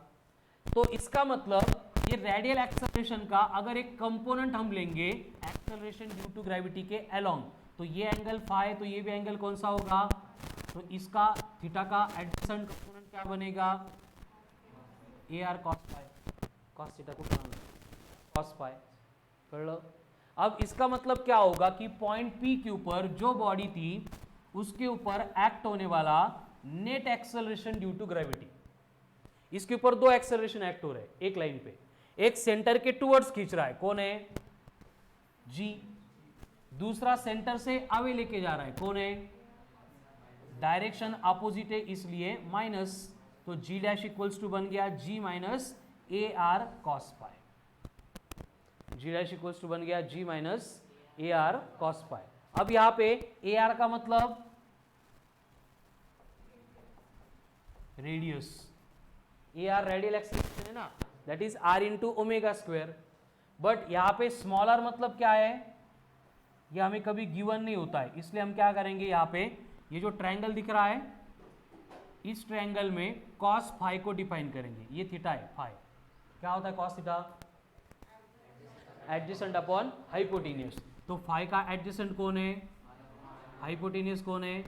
तो इसका मतलब ये रेडियल एक्सेलरेशन का अगर एक कंपोनेंट हम लेंगे एक्सेलरेशन ड्यू टू ग्रेविटी के अलोंग, तो ये एंगल फाई, तो ये भी एंगल कौन सा होगा? तो इसका थीटा का एडजेसेंट कंपोनेंट क्या बनेगा? AR cos phi. cos theta को cos फाई. कळलं? अब इसका मतलब क्या होगा कि पॉइंट P के ऊपर जो बॉडी थी उसके ऊपर एक्ट होने वाला net acceleration due to gravity, इसके ऊपर दो एक्सेलरेशन एक्ट हो रहे हैं एक लाइन पे. एक सेंटर के टुवर्ड्स खींच रहा है, कौन है? G. दूसरा सेंटर से अवे लेके जा रहा है, कौन है? डायरेक्शन अपोजिट है इसलिए माइनस. तो G डैश इक्वल्स टू बन गया G minus AR cos phi. G dash equals to बन गया G minus AR cos phi. अब यहां पे AR का मतलब रेडियस. AR रेडियल एक्सेलरेशन है ना, that is R into omega square. But यहां पे स्मॉलर मतलब क्या है? ये हमें कभी गिवन नहीं होता है, इसलिए हम क्या करेंगे यहाँ पे, ये जो ट्रायंगल दिख रहा है इस ट्रायंगल में cos फाई को डिफाइन करेंगे। ये थीटा है, फाई क्या होता है cos theta, adjacent upon hypotenuse. तो फाई का एडजेसेंट कौन है, हाइपोटेन्यूज कौन है,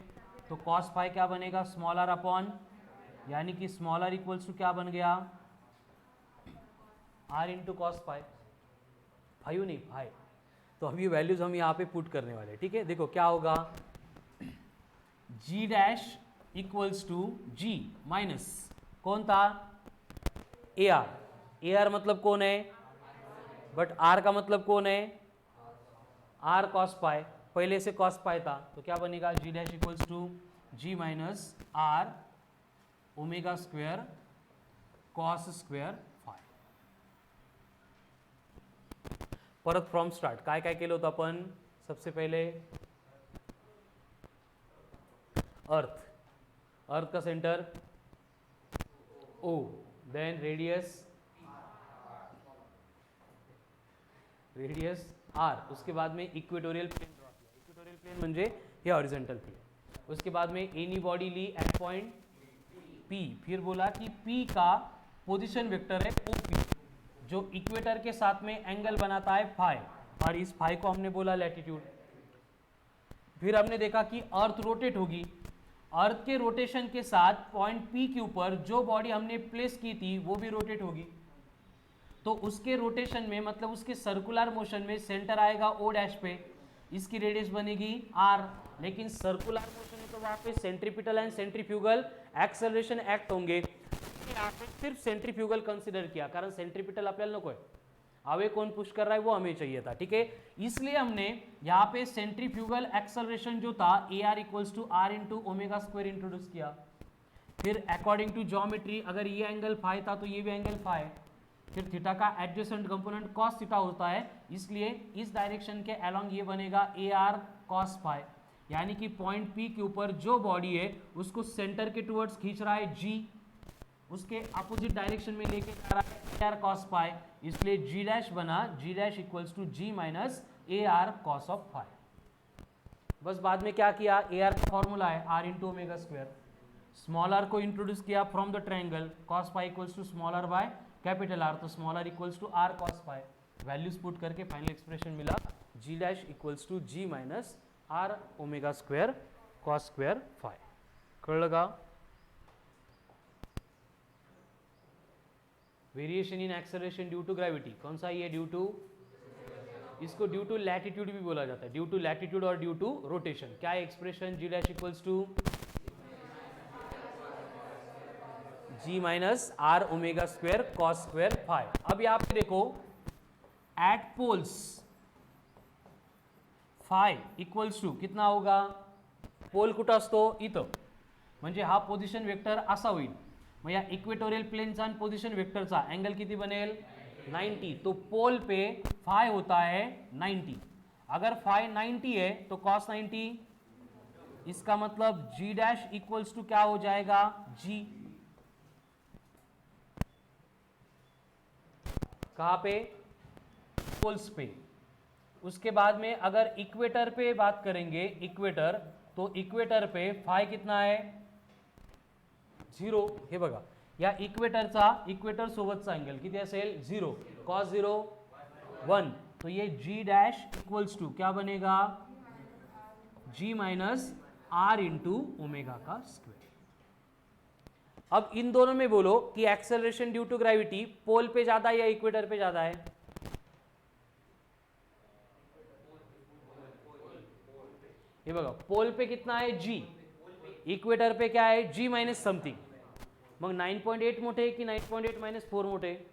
तो cos फाई क्या बनेगा, स्मॉलर अपॉन, यानी कि स्मॉलर इक्वल्स टू क्या बन गया, r into cos phi, five नहीं फाई। तो अब ये वैल्यूज हम यहाँ पे पुट करने वाले हैं, ठीक है। देखो क्या होगा, g dash equals to g minus कौन था, ar, ar मतलब कौन है, बट r का मतलब कौन है, r cos पाई, पहले से cos पाई था, तो क्या बनेगा, g dash equals to g minus r omega square cos square phi. परत फ्रॉम स्टार्ट काय काय केलं होतं आपण, सबसे पहले अर्थ, अर्थ का centre O, then radius R, उसके बाद में इक्वेटोरियल प्लेन ड्रॉ किया, इक्वेटोरियल प्लेन म्हणजे हे हॉरिजॉन्टल प्लेन। उसके बाद में एनी बॉडी ली एट पॉइंट P, फिर बोला कि P का पोजीशन वेक्टर है OP जो इक्वेटर के साथ में एंगल बनाता है फाई, और इस फाई को हमने बोला लैटिट्यूड। फिर हमने देखा कि अर्थ रोटेट होगी, अर्थ के रोटेशन के साथ पॉइंट P के ऊपर जो बॉडी हमने प्लेस की थी वो भी रोटेट होगी, तो उसके रोटेशन में मतलब उसके सर्कुलर मोशन में सेंटर आएगा O डैश पे, इसकी रेडियस बनेगी R, लेकिन सर्कुलर मोशन में तो वहाँ पे centripetal and centrifugal acceleration act होंगे, सिर्फ सेंट्रीफ्यूगल कंसिडर किया कारण सेंट्रीपिटल आपल्याला नको है, हवे कौन पुश कर रहा है वो हमें चाहिए था, ठीक है। इसलिए हमने यहाँ पे सेंट्रीफ्यूगल एक्सेलरेशन जो था AR equals to R into omega square introduce किया। फिर अकॉर्डिंग टू ज्योमेट्री अगर ये एंगल फाई था तो ये भी एंगल फाई, फिर थीटा का एडजेसेंट कंपोनेंट cos थीटा होता है, इसलिए इस डायरेक्शन के अलोंग ये बनेगा AR cos फाई, यानी कि पॉइंट P के ऊपर जो बॉडी है उसको सेंटर के टुवर्ड्स खींच रहा है G, उसके अपोजिट डायरेक्शन में लेके जा रहा है AR cos फाई, इसलिए G डैश बना G dash equals to G minus AR cos of phi. बस बाद में क्या किया, AR का फॉर्मूला है R into omega square, small r को इंट्रोड्यूस किया from the triangle, cos phi equals to small r by capital R, तो small r equals to R cos phi, values put करके फाइनल एक्सप्रेशन मिला G dash equals to G minus R omega square cos square phi. कळलं का, variation in acceleration due to gravity कौन सा ये, due to, इसको due to latitude भी बोला जाता है, ड्यू टू लैटिट्यूड और ड्यू टू रोटेशन। क्या है expression, G dash equals to G minus R omega square cos square phi. अब यहाँ पे देखो at poles phi equals to कितना होगा, पोल कुठं असतो इथं, म्हणजे हा पोझिशन वेक्टर असा होईल, मग या इक्वेटोरियल प्लेनचा आणि पोझिशन वेक्टरचा एंगल किती बनेल 90, तो पोल पे फाई होता है 90, अगर फाई 90 है तो cos 90, इसका मतलब G डैश इक्वल्स टू क्या हो जाएगा G, कहाँ पे, पोल्स पे। उसके बाद में अगर इक्वेटर पे बात करेंगे, इक्वेटर, तो इक्वेटर पे फाई कितना है 0, हे बघा या इक्वेटरचा, इक्वेटर सोबतचा एंगल किती असेल 0, cos 0 1, तो ये G डैश इक्वल्स टू क्या बनेगा G minus R into omega का स्क्वायर। अब इन दोनों में बोलो कि एक्सेलरेशन ड्यू टू ग्रेविटी पोल पे ज्यादा है या इक्वेटर पे ज्यादा है, ये बघा पोल पे कितना है G, इक्वेटर पे क्या है G माइनस समथिंग, मग 9.8 मोठे कि 9.8 माइनस 4 मोठे,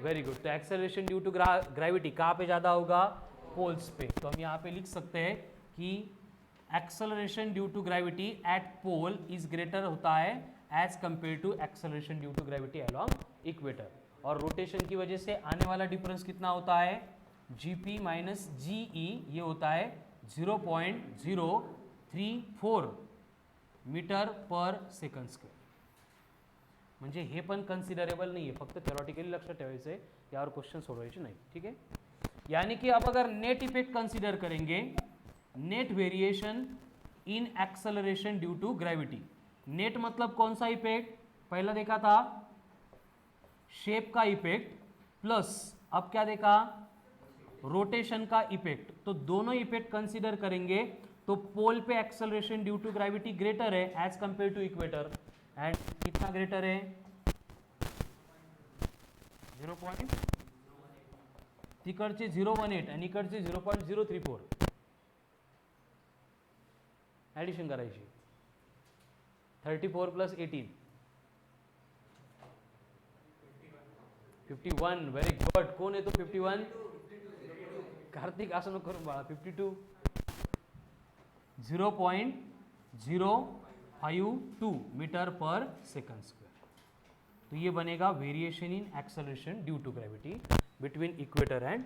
वेरी गुड। तो एक्सेलरेशन ड्यू टू ग्रेविटी कहाँ पे ज्यादा होगा, पोल्स पे। तो हम यहाँ पे लिख सकते हैं कि acceleration due to gravity at pole is greater होता है as compare to acceleration due to gravity along equator, और रोटेशन की वजह से आने वाला डिफरेंस कितना होता है GP माइनस GE, ये होता है 0.034 मीटर पर सेकंड स्क्वेअर, म्हणजे हे पण कन्सिडरेबल नाही आहे, फक्त थेरॉटिकली लक्षात ठेवायचं आहे, यावर क्वेश्चन सोडवायचे नाही, ठीक आहे। यानी कि अब अगर नेट इफेक्ट कंसीडर करेंगे, net variation in acceleration due to gravity. Net मतलब कौन सा इफेक्ट? पहला देखा था शेप का इफेक्ट, प्लस अब क्या देखा? रोटेशन का इफेक्ट। तो दोनों इफेक्ट कंसीडर करेंगे तो पोल पे acceleration due to gravity greater है as compare to equator. And कितना ग्रेटर है? 0. तिकडचे 0.18 आणि इकडचे 0.034 ॲडिशन करायची। 34 + 18 51. Very good. कोण येतो 51? कार्तिक असं नको करून बाळा। 52 0.052 मीटर पर सेकंड स्क्वायर। तो ये बनेगा variation in acceleration due to gravity between equator and,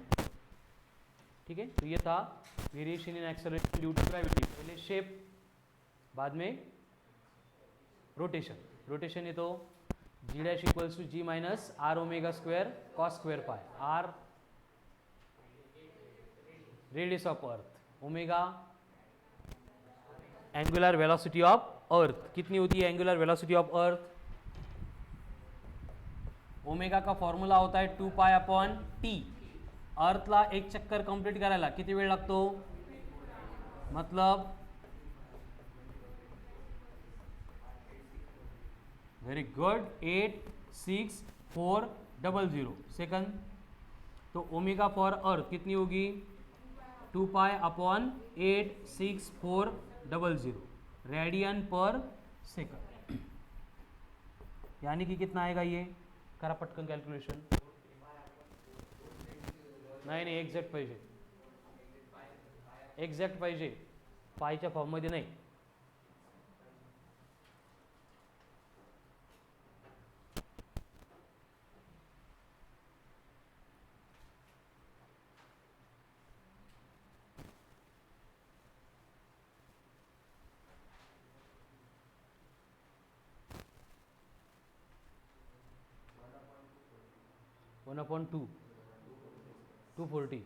ठीक है। तो ये था variation in acceleration due to gravity. पहले शेप, बाद में रोटेशन। रोटेशन ये तो g dash equals to g minus r omega square cos square pi, r radius of earth, omega angular velocity of earth. कितनी होती है angular velocity of earth? Omega का formula होता है 2π/t। अर्थला एक चक्कर कंप्लीट करायला किती वेळ लागतो? मतलब वेरी गुड 86400 सेकंड। तो ओमेगा फॉर अर्थ कितनी होगी? 2π/86400 रेडियन पर सेकंड। यानी कि कितना आएगा ये? करा पटकन कॅल्क्युलेशन। नाही एक्झॅक्ट पाहिजे, एक्झॅक्ट पाहिजे, पायच्या फॉर्ममध्ये नाही। वन अपॉन 240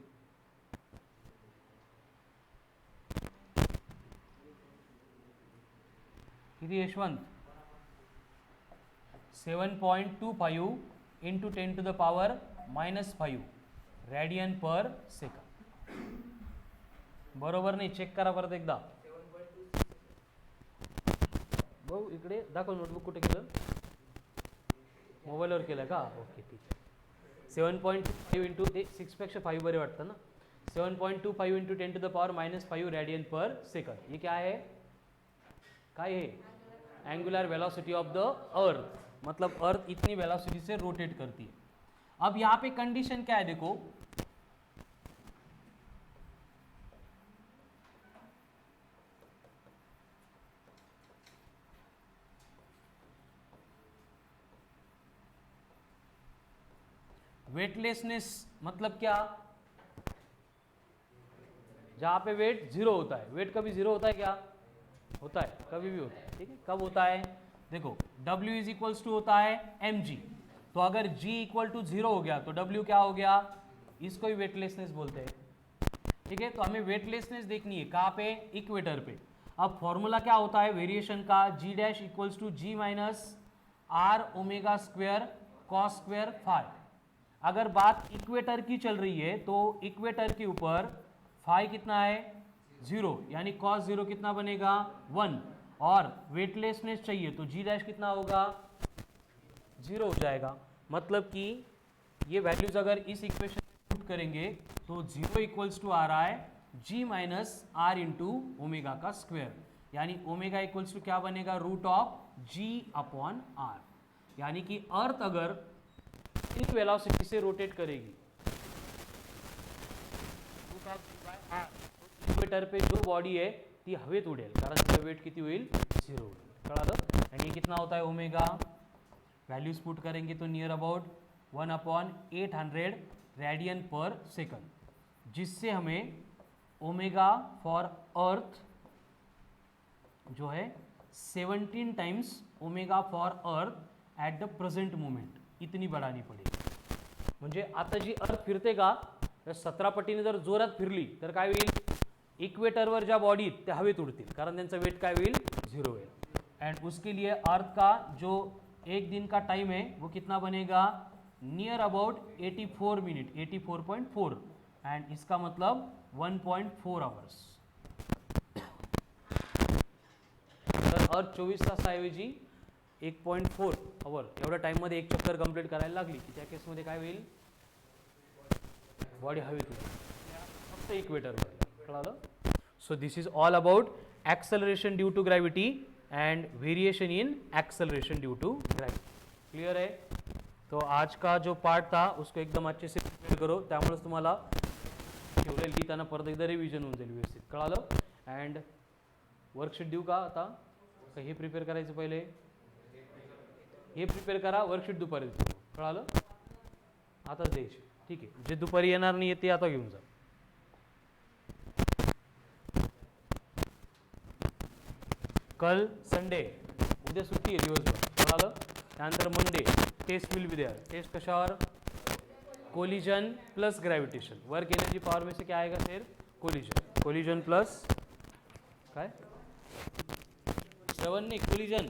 किती यशवंत? 7.25 इंटू 10⁻⁻5 रेडियन पर सेकंड। बरोबर नाही? चेक करा परत एकदा। भाऊ इकडे दाखव, नोटबुक कुठे केलं? मोबाईलवर केलं का? ओके ठीक आहे। 7.5 इंटू ते 6 पेक्षा 5 बरे वाटतं ना। 7.25 इंटू 10⁻⁻5 रेडियन पर सेकंड। ये क्या है? काय है? एंगुलर वेलोसिटी ऑफ द अर्थ। मतलब अर्थ इतनी वेलोसिटी से रोटेट करती है। अब यहाँ पे कंडीशन क्या है देखो, वेटलेसनेस मतलब क्या? जहां पे वेट 0 होता है। वेट कभी 0 होता है क्या? होता है, कभी भी होता है, ठीक है। कब होता है? देखो W इज इक्वल्स टू होता है mg। तो अगर G इक्वल टू 0 हो गया तो W क्या हो गया? इसको ही वेटलेसनेस बोलते हैं, ठीक है। तो हमें वेटलेसनेस देखनी है कहाँ पे? इक्वेटर पे। अब फॉर्मूला क्या होता है वेरिएशन का? G dash equals to G minus R omega square cos square phi. अगर बात इक्वेटर की चल रही है तो इक्वेटर के ऊपर फाई कितना है? 0, यानी कॉस 0 कितना बनेगा? 1। और वेटलेसनेस चाहिए तो जी डैश कितना होगा? 0 हो जाएगा। मतलब कि ये वैल्यूज अगर इस इक्वेशन में पुट करेंगे तो 0 इक्वल्स टू आ रहा है G minus R into omega का स्क्वायर। यानी ओमेगा इक्वल्स टू क्या बनेगा? Root of G upon R. यानी कि अर्थ अगर इस वेलोसिटी से रोटेट करेगी, इक्वेटर पे जो बॉडी आहे ती हवेत उडेल, कारण तिचं वेट किती होईल? 0 होईल। कळालं? आणि ये कितना होता है ओमेगा? वैल्यूज पुट करेंगे तो नियर अबाउट 1/800 रेडियन पर सेकंड, जिससे हमें ओमेगा फॉर अर्थ जो है 17 times omega for earth at the present moment इतनी बढ़ानी पडेल। म्हणजे आता जी अर्थ फिरते का तर 17 पटीने जर जोरात फिरली तर काय होईल, इक्वेटरवर ज्या बॉडी त्या हवेत उडतील, कारण त्यांचं वेट काय होईल, 0 होईल. एंड उसके लिए अर्थ का जो एक दिन का टाइम है वो कितना बनेगा, नियर अबाउट 84 मिनट, 84.4, एंड इसका मतलब 1.4 आवर्स. तर अर्थ 24 तासाऐवजी 1.4 आवर एवढ्या टाईममध्ये एक चक्कर कंप्लीट करायला लागली की त्या केसमध्ये काय होईल, बॉडी हवेत उडेल, फक्त इक्वेटरवर. कळालं. So this is all about acceleration due to gravity and variation in acceleration due to gravity. Clear है. तो आज का जो पार्ट था उसको एकदम अच्छे से प्रिपेयर करो, त्यामुळेच तुम्हाला ठेवलेलं लिहिताना परत एकदा रिव्हिजन होऊन जाईल व्यवस्थित. कळालं. अँड वर्कशीट देऊ का आता, का हे प्रिपेअर करायचं पहिले, हे प्रिपेअर करा, वर्कशीट दुपारी देतो. कळालं. आताच द्यायची. ठीक आहे. जे दुपारी येणार नाही ते आता घेऊन जा. कल संडे, उद्या सुट्टी आहे दिवसभर. कळालं. त्यानंतर Monday test will be there. Test कशावर, collision plus gravitation. Work energy power में से क्या आएगा फिर, कोलिजन. कोलिजन प्लस काय, श्रवण नाही, कोलिजन